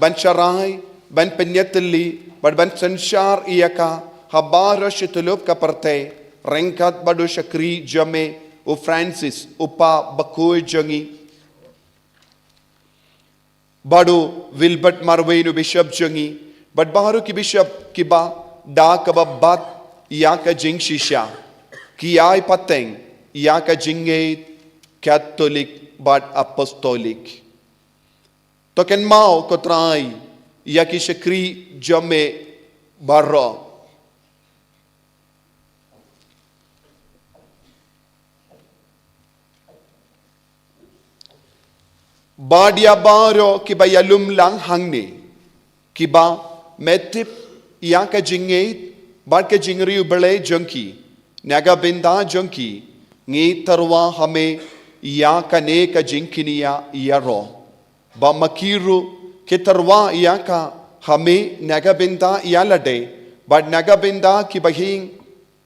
bancharai ban penyatli ban sanshar iyaka habara shitulup kaparte rengkat badu shakri jame u Francis upa bakui jangi Badu Wilbert Marwenu Bishop Jungi, but Baharu ki Bishop Kiba Da Kababat Yaka Jing Shisha, Kiai Pateng Yaka Jinge Catholic but Apostolic. Token Mao Kotrai Yaki Shakri Jame Barro. Badia baro kiba yalum lang hangni. Kiba metip yaka jingait barka jingri ubale junkie. Naga binda junkie. Ngi tarwa hame yaka neka jinkinia yaro. Ba makiru kitarwa yaka hame naga binda yalade. But naga binda kibahing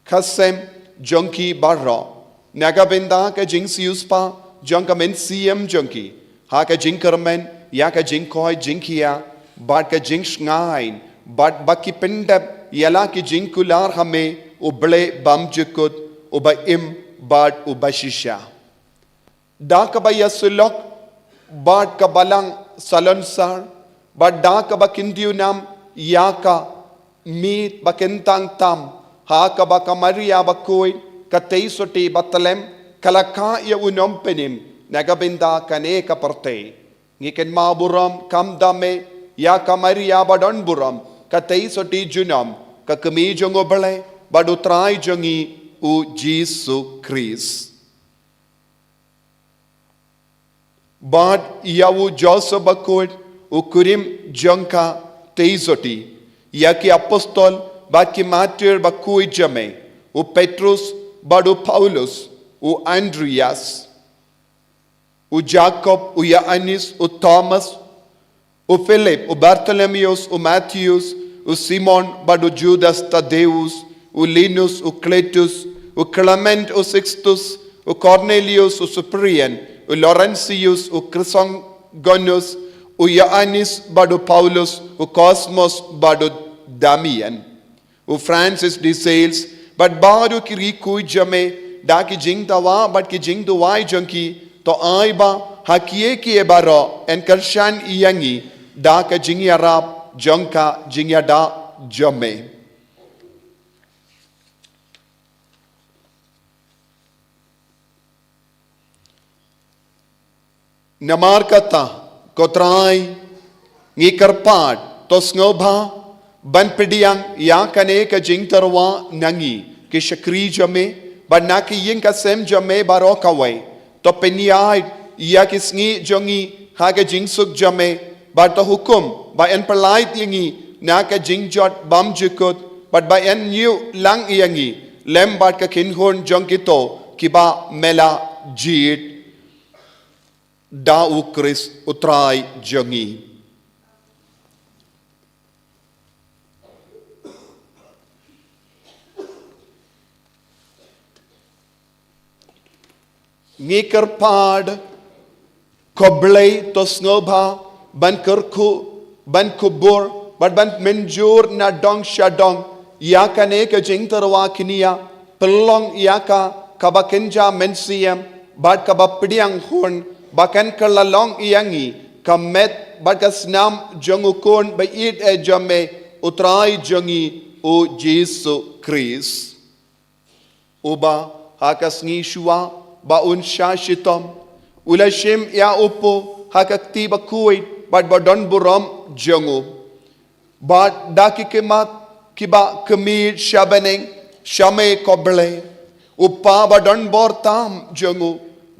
kasem junkie barro. Naga binda ka jingsiuspa junkamen siem junkie. Haka jinkermen, yaka jinkoi jinkia, but ka jinkschngain, but baki pendep, yala ki jinkular hame, uble bam jukut, uba im, but ubashisha. Daka ba yasulok, but kabalang salonsar, but daka ba kindiunam, yaka, meet bakentang tam, haka ba kamaria bakoi, kateisote batalem, kalaka ya unom penim, Nagabinda kane kaparte. Ngiken maburam kam dame ya kamaria badon buram katei soti junam kakami jongo bale badutrai jongi u Jesu Christ. Bad yawu Joseph bakod u kurim jonka teisoti yaki apostol baki martyr bakui jame u Petrus badu Paulus u Andreas u Jacob, u Ioannis, u Thomas, u Philip, u Bartholomeus, u Matthews, u Simon, badu Judas Thaddeus, u Linus, u Cletus, u Clement, u Sixtus, u Cornelius, u Cyprian, u Laurentius, u Chrysogonus, u Ioannis, badu Paulus, u Cosmos, badu Damian, u Francis de Sales, bad badu kiri kui jame, da ki jing tawa, bad ki jing duwai junkie, to aiba hakie kie baro en karshan iyangi da ka jingya rap jongka jingya da jome. Namar kata kotrai ngikarpad to snobha ban pediang ya kane ka jingtarwa nangi ki shakri jome banaki yinka sem jome baro kawai to peniai ia kisngi jongi haga jingsuk jame but to hukum by en perlait yangi naka jingjot bam jukut but by en new lang yangi lem bat ka kinhorn jongkito kiba mela jit da ukris utrai jongi. Ngikarpad koblay to snobha ban kerku ban kubur but ban menjur na dong shadong yaka ne ka jingtarwa kinia pelong yaka kabakenja mensiam bat kabapidiang horn bakan kalalong iyangi kamet bat kasnam jongukon bait e jame utrai jongi o Jesu Christ uba hakas ngishwa baun shashitam ulashim ya upo hakakti bakuit bad badon buram jongo bad daki kemat kiba kemir shabaning shame koble upa badon bortam jongo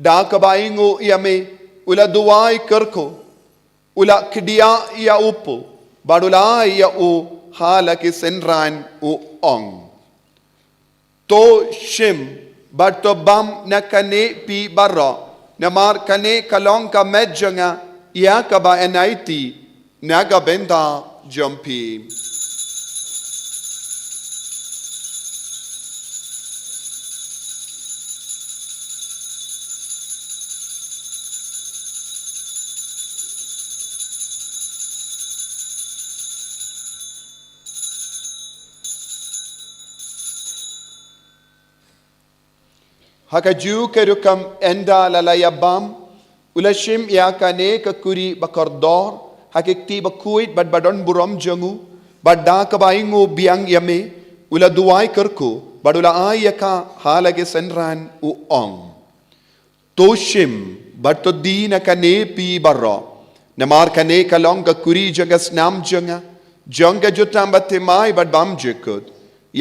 da kabaingo yame ula duai kerko ula kidia ya upo badula ya u halaki senran u ong to shim but to bam na kane pi barro namar kane kalong ka medjanga ya ka ba enaiti naga benda jumpi. Hakaju kerukam enda lalayabam ulashim ya kane kakuri bakordor hakikti bakuit bad badon buram jangu badda kabaingo biang yame ula duai kerku badula ayaka halage senran u ong toshim bato dina kane pi barro namar kane kalong kakuri jagas nam janga janga jutamba temai bad bam jekut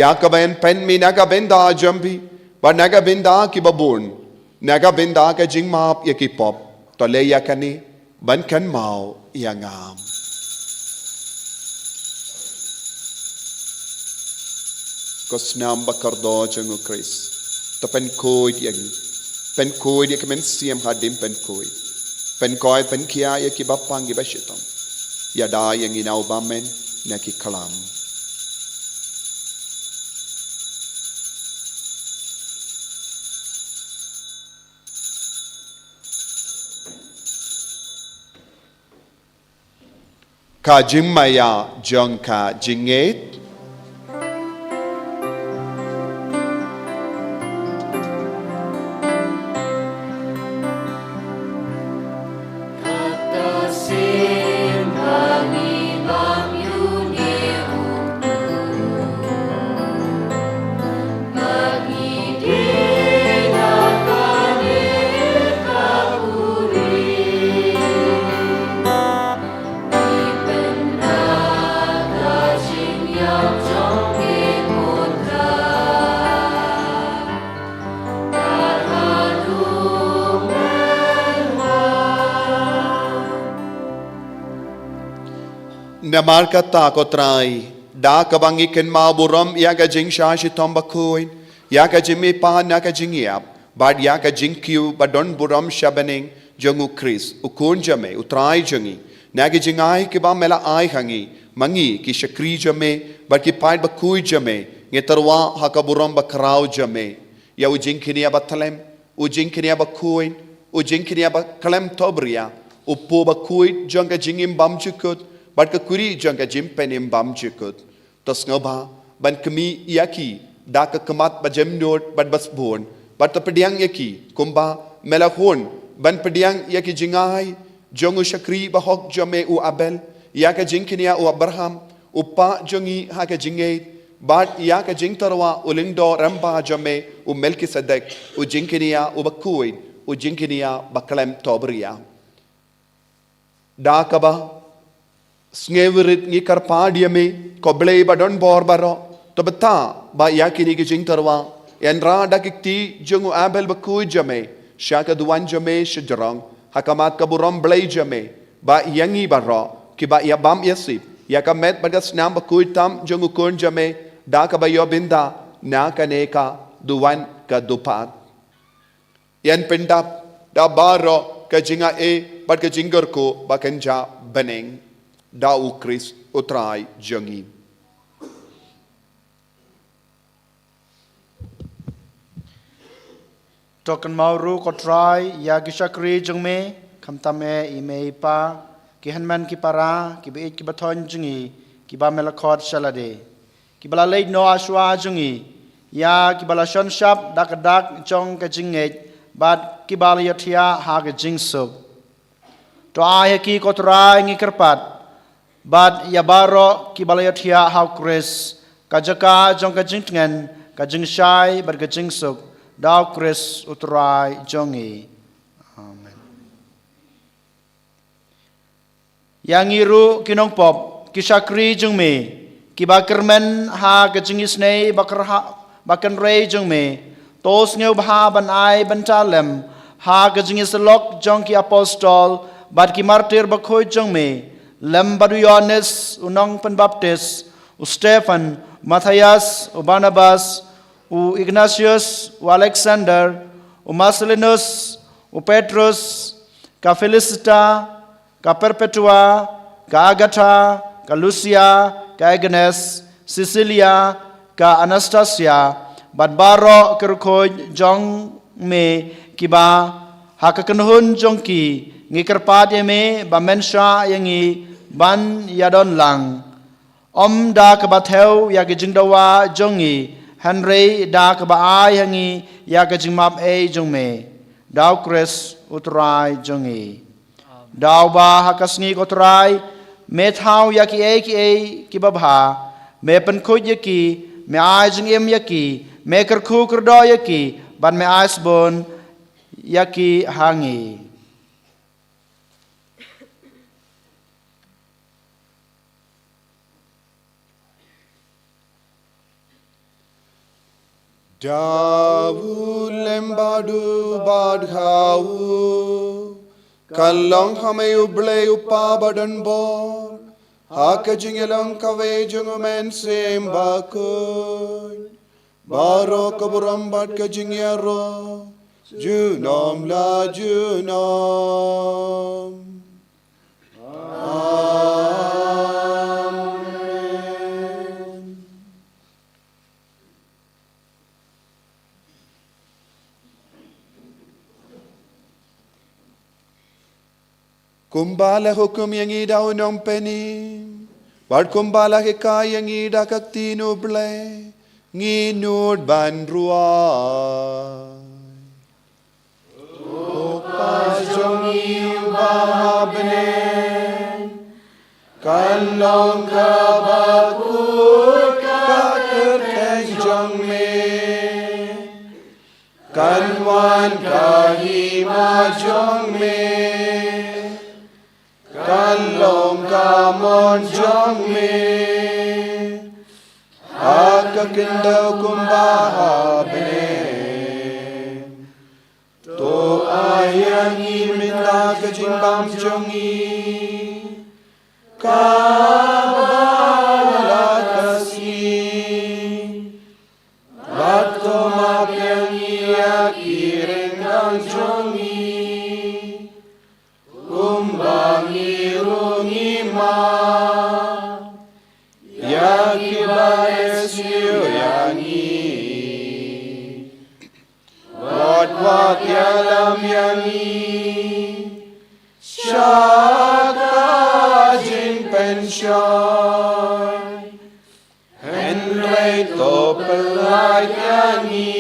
ya kabain pen mi naga benda jambi but naga binda ki babun naga binda ka jingmap yakipop to le yakani ban kan mau yang ngam Kosnam bakardo jangu Chris tapen koi yang pen koi dia kemen siam hadim pen koi pen kia ya ki bapang ki bashitam ya da yang inau bamen na ki kalam ka jimmaya jong ka jinget Namar kata ko trai da kabangi ken ma buram ya ka jing sha shi tom bakuin ya ka jimi pa na ka jing yap bad ya ka jing kiu badon buram shabaning jongu Chris ukun jame utrai jangi na ki jingai ki ba mela ai hangi mangi ki shakri jame bad ki pai bakui jame ngetarwa ha ka buram bakrau jame ya u jing kinia batalem u jing kinia bakuin u jing kinia bakalem tobria upo bakui jonga jingim bam chukut But kuri jangka jimpenim bam jikut. Tas ngaba ban kami yaki da ka kamat ba jemdot ban basbon. But ta pediang yaki kumba melahon ban pediang yaki jingai jongu shakri ba hok jame u abel yaka jinkinia u abraham upa jongi ha ka jingait bat yaka jingtarwa ulindo ramba jame u melkisedek u jinkinia u bakuin u jinkinia baklem tobria. Da kaba Sngevrit ngi karpadia me koblei badon borbaro to beta ba yakini ki jingtarwa enra dakikti jungu abel bakui jame shaka duan jame shajrang hakamat kaburam blei jame ba yangi baro ki ba yabam yasip yakamet bagas nam bakui tam jungu kun jame da ka ba yobinda na kaneka duan ka dupat yan pendap da baro ka jinga e bad ka jingar ko ba kanja beneng Dau Chris utrai jangi. Token mauru ko try ya gishakri jungme kamtame ime pa ki hanman ki para ki beit ki baton jungi ki ba melakot shalade ki bala leid no ashwa jungi ya ki bala shon shap dak jong ka jinget bad ki bala yathia ha ka jingsub to a ki ko try ngi kerpat Bad ya baro ki balayathia hau Chris kajaka jong ka jingtngen ka jingshai bar ka jingsuk daw Chris utrai jongi amen yangiru kinong pop kisakri jongme ki bakermen ha ka jingisnei bakan rei jongme tos ngeu bha ban ai ban chalem ha ka jingislok jong ki apostol bad ki martir bakhoi jongme Lem badu Yohanes, unang penbaptis, Stephen, Matthias, Barnabas, Ignatius, Alexander, Marcellinus, Petrus, ka Felicita, ka Perpetua, ka Agatha, ka Lucia, ka Agnes, Cecilia, ka Anastasia, badbaro kerukoj jong me kiba hakakenhun jongki ngikerpat me bamensha yangi ban yadon lang om da kabatheu ya gijingdawa jongi Henry da kabai hangi ya gijingmap e jongme daw Chris utrai jongi daw ba hakasngi kotrai me thau ya ki e kibabha me penkhoj yaki me ai jingem yaki me kerkhu kerdo yaki ban me asbon yaki hangi Dawu lembadu badhau Kalong hame uble upa badan bor. Haka jingelong kawe jungumen sembakun. Baro kaburambat ka jingyaro. Junom la junom. Amen. Kumbala hukum yang ida unong penim. Bad kumbala hika yang ida kak tinuble. Nginud ban ruai. Pajongi ubahapnen Kalong kabakut kakerten jong me Kanwan kahima jong me Kalong kamon jong me Akakindaw kumbahapnen To ayang iminta kajimbam jongi Kabalat kasi Bat ko mapyang iyak irenggang jongi Kumbang irung ima Yaki baes yangi Wat yalam yangi Shaka jing pensyoy Henry topelay yangi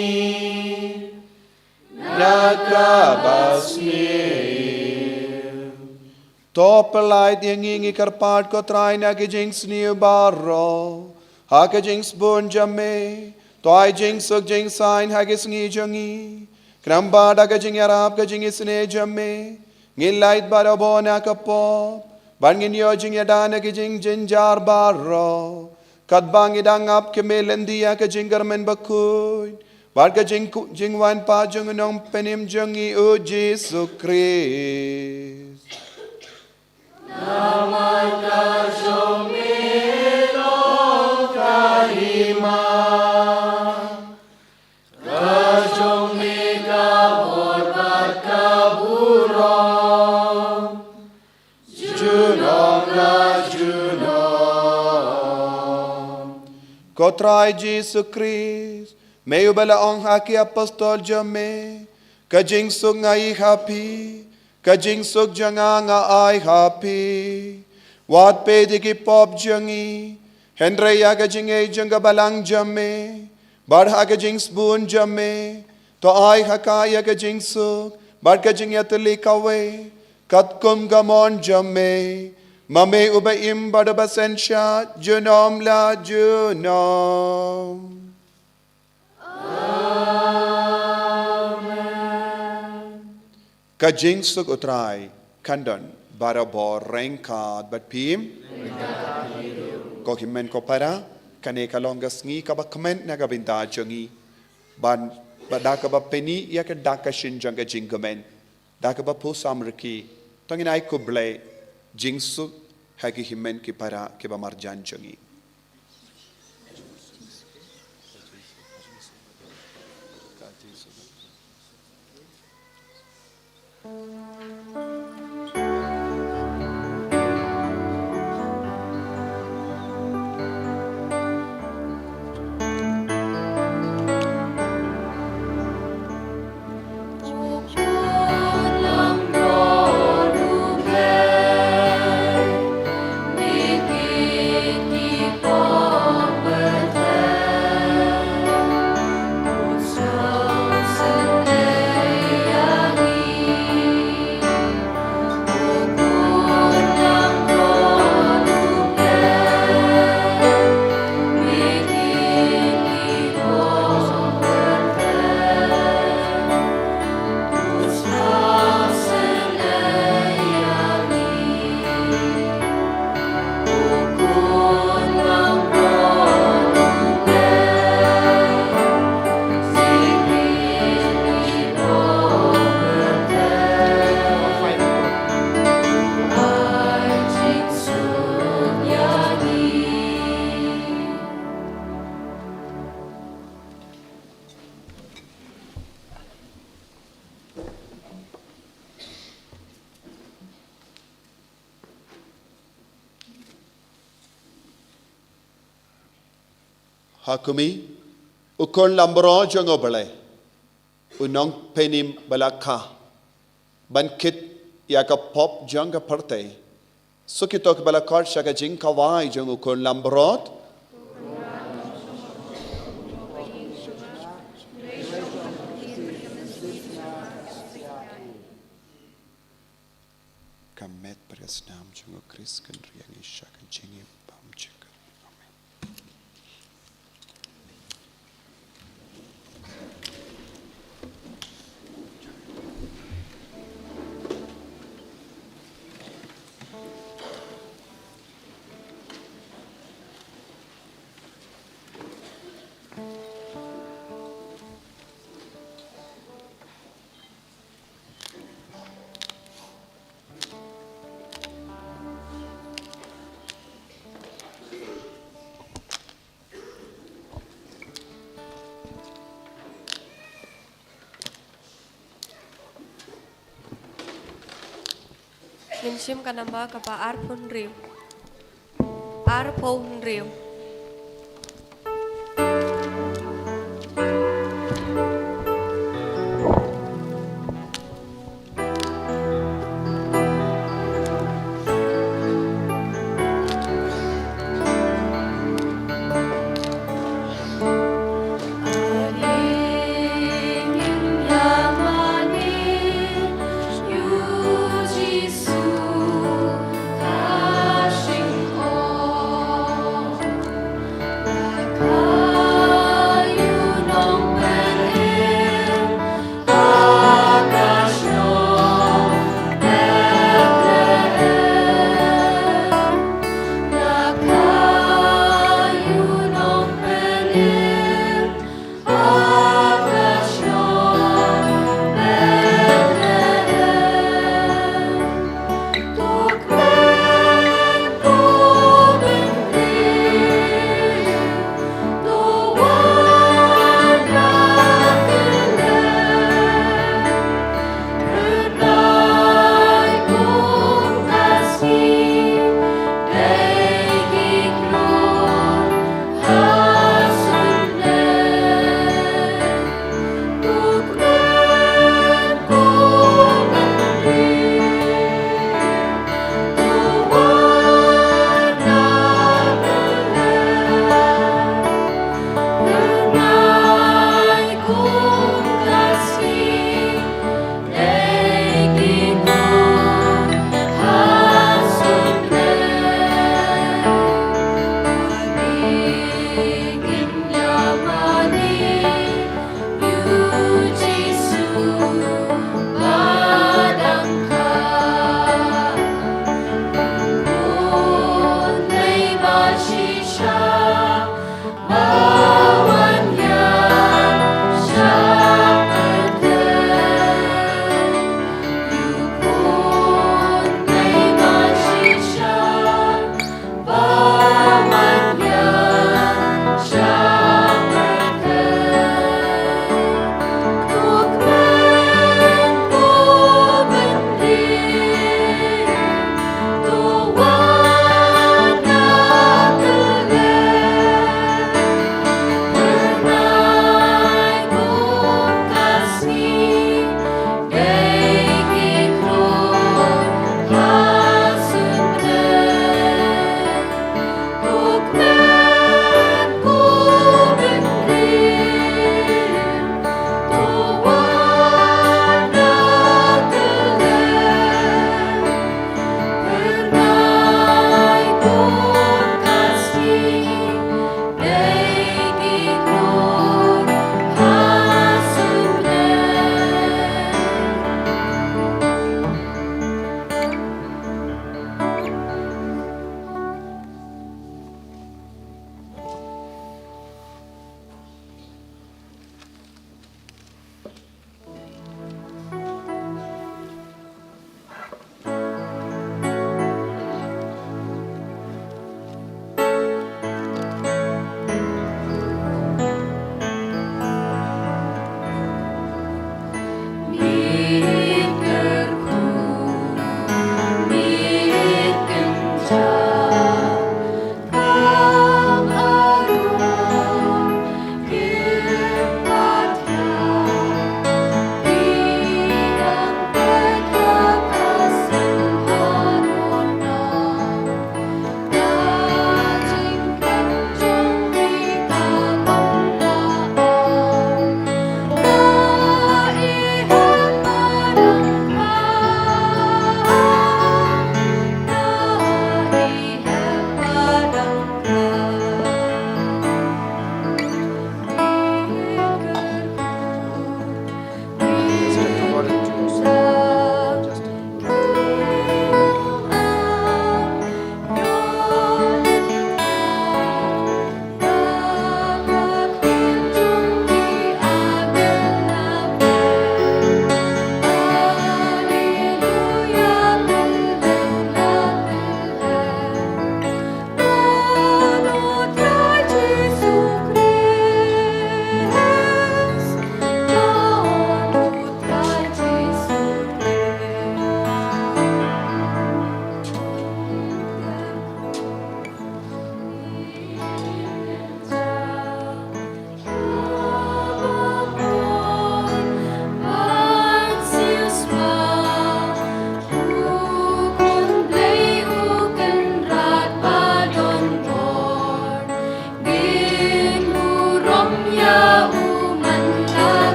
Nakabasmir Topelay yangi ikarpat ko try na kijing sniu barro Haka jing spoon jame Toy jing suk jing sign hagis ngi jongi Kramba da ka jing arab ka jing isne jamme Ngilait baro na ka pop Bangin yo jing yadana ka jing jinjar barro Kadbang idangap ke melendia ka jing garmen bakuy Bar ka jing wan pa jung nong penim jongi o Jesu Christ Nama ka jongi lo kahima Kotrai Jesu Christ, meio bela ong haki apostol jame, kajing sug ngai happy, kajing sug janga nga ai happy, wat pedi ki pop jangi, Henry ya kajing ay janga balang jame, barha kajing spoon jame, to ai hakaya kajing sug, bar kajing yatli kawe, katkum gamon jame, Mame ubaim bada basensya junom la junom. Amen. Kajing suk utrai kandon bara bor rengkat bat pim. Ko himen ko para kane kalongas ngi ka ba comment na ka binta jongi ban bada ka ba peni ya ka daka shin janga jingamen daka ba pusam riki tongin ai ko ble Jingsu hagi himen ki para ke ba marjan jongi. hakumi ukon lambro jongo balai unong penim balakha bankit yaka pop jonga parte sukitok balakar shaka jing kawai jongo ukon lambrot kamet beresnam jongo Kris kan riang shaka jingi pam chika. Minsim kanamba kapa arpun riu. Arpun riu. Oh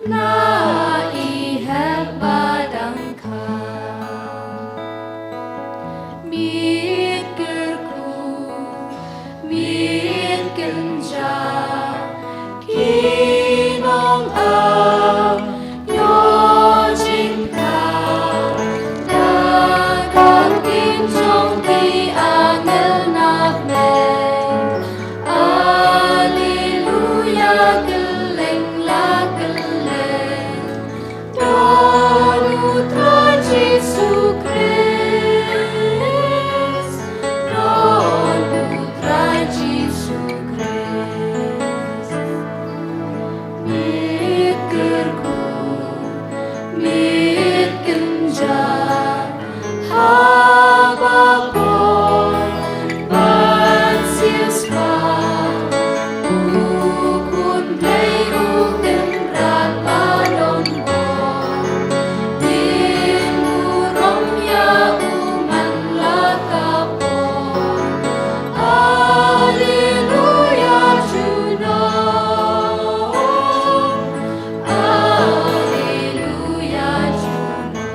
na ihep badangka mikirku mikirja kinong yo cinta dagat kinjong di angel nabe Alleluia geleng la geleng Donu tra Jesu Christ Donu tra Jesu Christ Mikirku mikirja habapon bansius pa ukun play uken raparon mo dimurong ya uman lakapon Alleluia Juno Alleluia Juno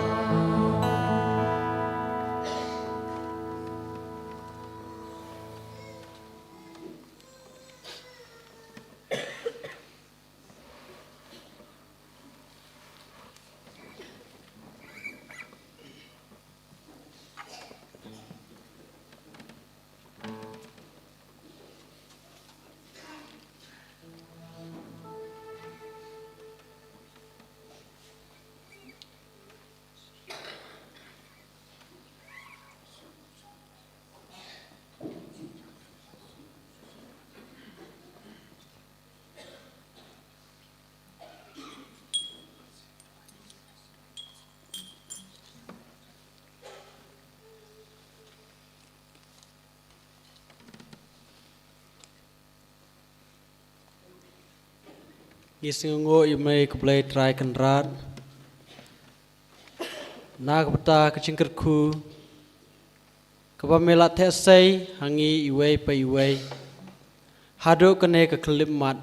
Isingo imay kublay try kanrat Nagpata kachingkerku Kabamela tesay hangi iway pa iway Hado kane ka klimat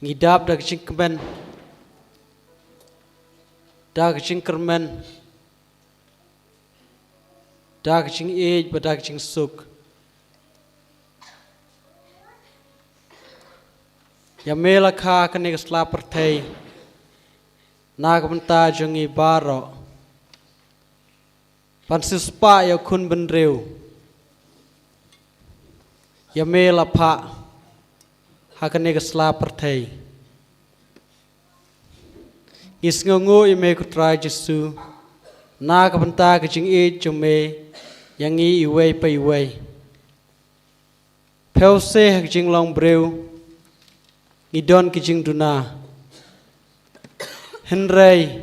Ngidap da kachingkemen Da kachingkermen Da kaching age ba da kaching suk Yamela kha kane ka slapar thay Nagpanta jungi baro Pansispa ya kun benreu Yamela pha Hakane ka slapar thay Isngongo ime kutrai Jesu Nagpanta ka jing age jume Yangi iway pa iway Pelse hak jing long breu Ngidon kijing duna Henry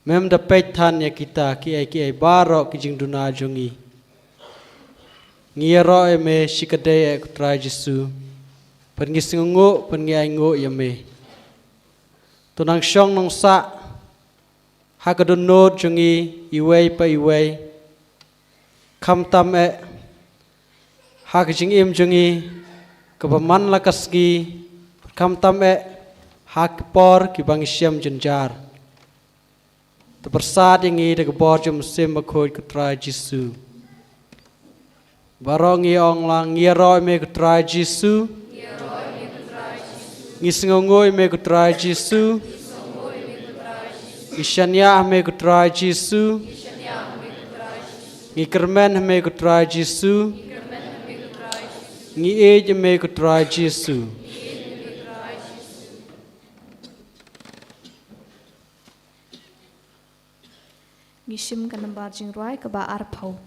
Mem da peitan ya kita ki ai baro kijing duna jongi Ngiro eme shikade ek tra Jesu Pengisingungu pengiaingu yame Tunang syong nong sa Hakadunod jongi iway pa iway Kam tam e Hakijing im jongi Kepaman lakasgi Kam tam e Hakpor kibang isyam jenjar Tepersat yang i Degabor jom sim bakoi kutra Jesu Barong i ong lang Ngiro ime kutra Jesu Ngisingongo ime kutra Jesu Isyanya ime kutra Jesu Ngikermen ime kutra Jesu Ngi age ime kutra Jesu Ngishim kanamba jingruai kaba arpau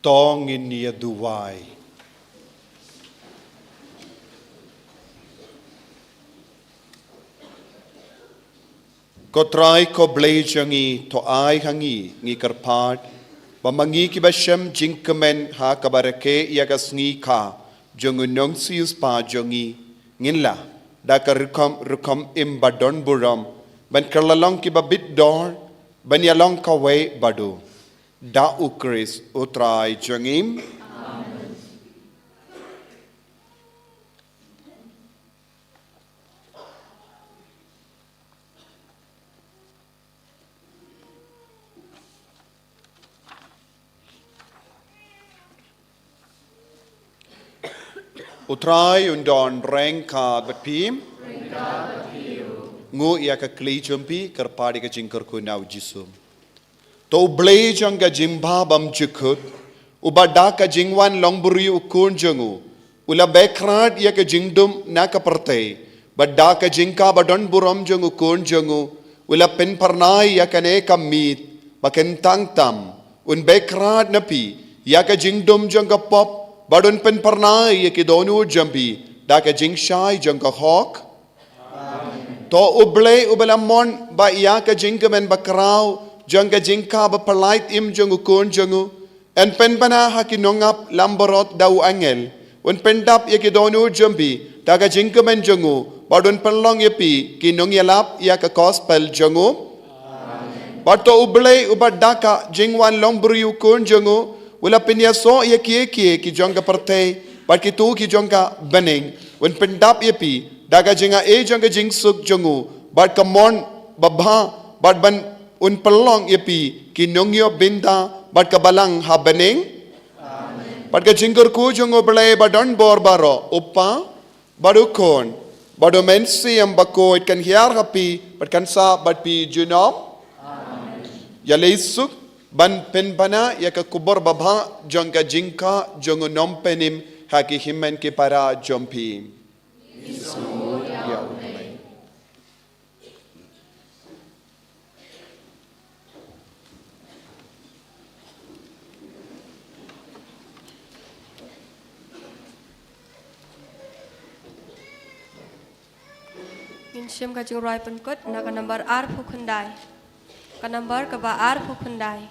Tong in nia duwai. Ko try ko blay jangi to ai hangi ngi karpat bamangi ki bashem jinkamen ha kabarake yagas ngi ka jongu nong sius pa jongi nginla da ka rukam im badon buram ban kerlalong ki babit dor ban yalong ka way badu da ukris utrai jangim. Utrai undon reng ka batpim ngu ia ka kli jumpi kerpadi ka jingkar ku nau jisum to blay jang ka jimba bam jikut ubada ka jingwan longburi ukun jangu ula background ia ka jingdum na ka parte badda ka jingka badon buram jangu kun jangu ula pen parnai ia ka ne kamit baken tang tam un background napi ia ka jingdum jang ka pop badun pen parnai ye ki donu jampi da ka jing shai jang ka hok to ubelamon ba ya ka jing men bakrau jang ka jing ka ba palait im jang ukun jangu en pen bana ha ki nongap lamborot dau angel un pen dap ye ki donu jampi da ka jing men jangu badun pen long ye pi ki nong yalap ya ka gospel jangu bato ubada ka jing wan long buri ukun jangu wala pinya so ye kie ki jonga parte but ki tu ki jonga bening when pendap ye pi daga jinga e jonga jing suk jongu but kamon babha but ban un pelong ye pi ki nongyo binda but kabalang ha bening but ka jingkur ku jongo belai badon bor baro upa badukon bado mensi am bako it kan hiar happy but kan sa but pi junom ya leisuk ban pen bana ya ka kubor babha jongka jingka jongo nom penim haki himen ke para jompi ya Minsyam ka jing rai penkut na ka number ar phukundai ka number ka ba ar phukundai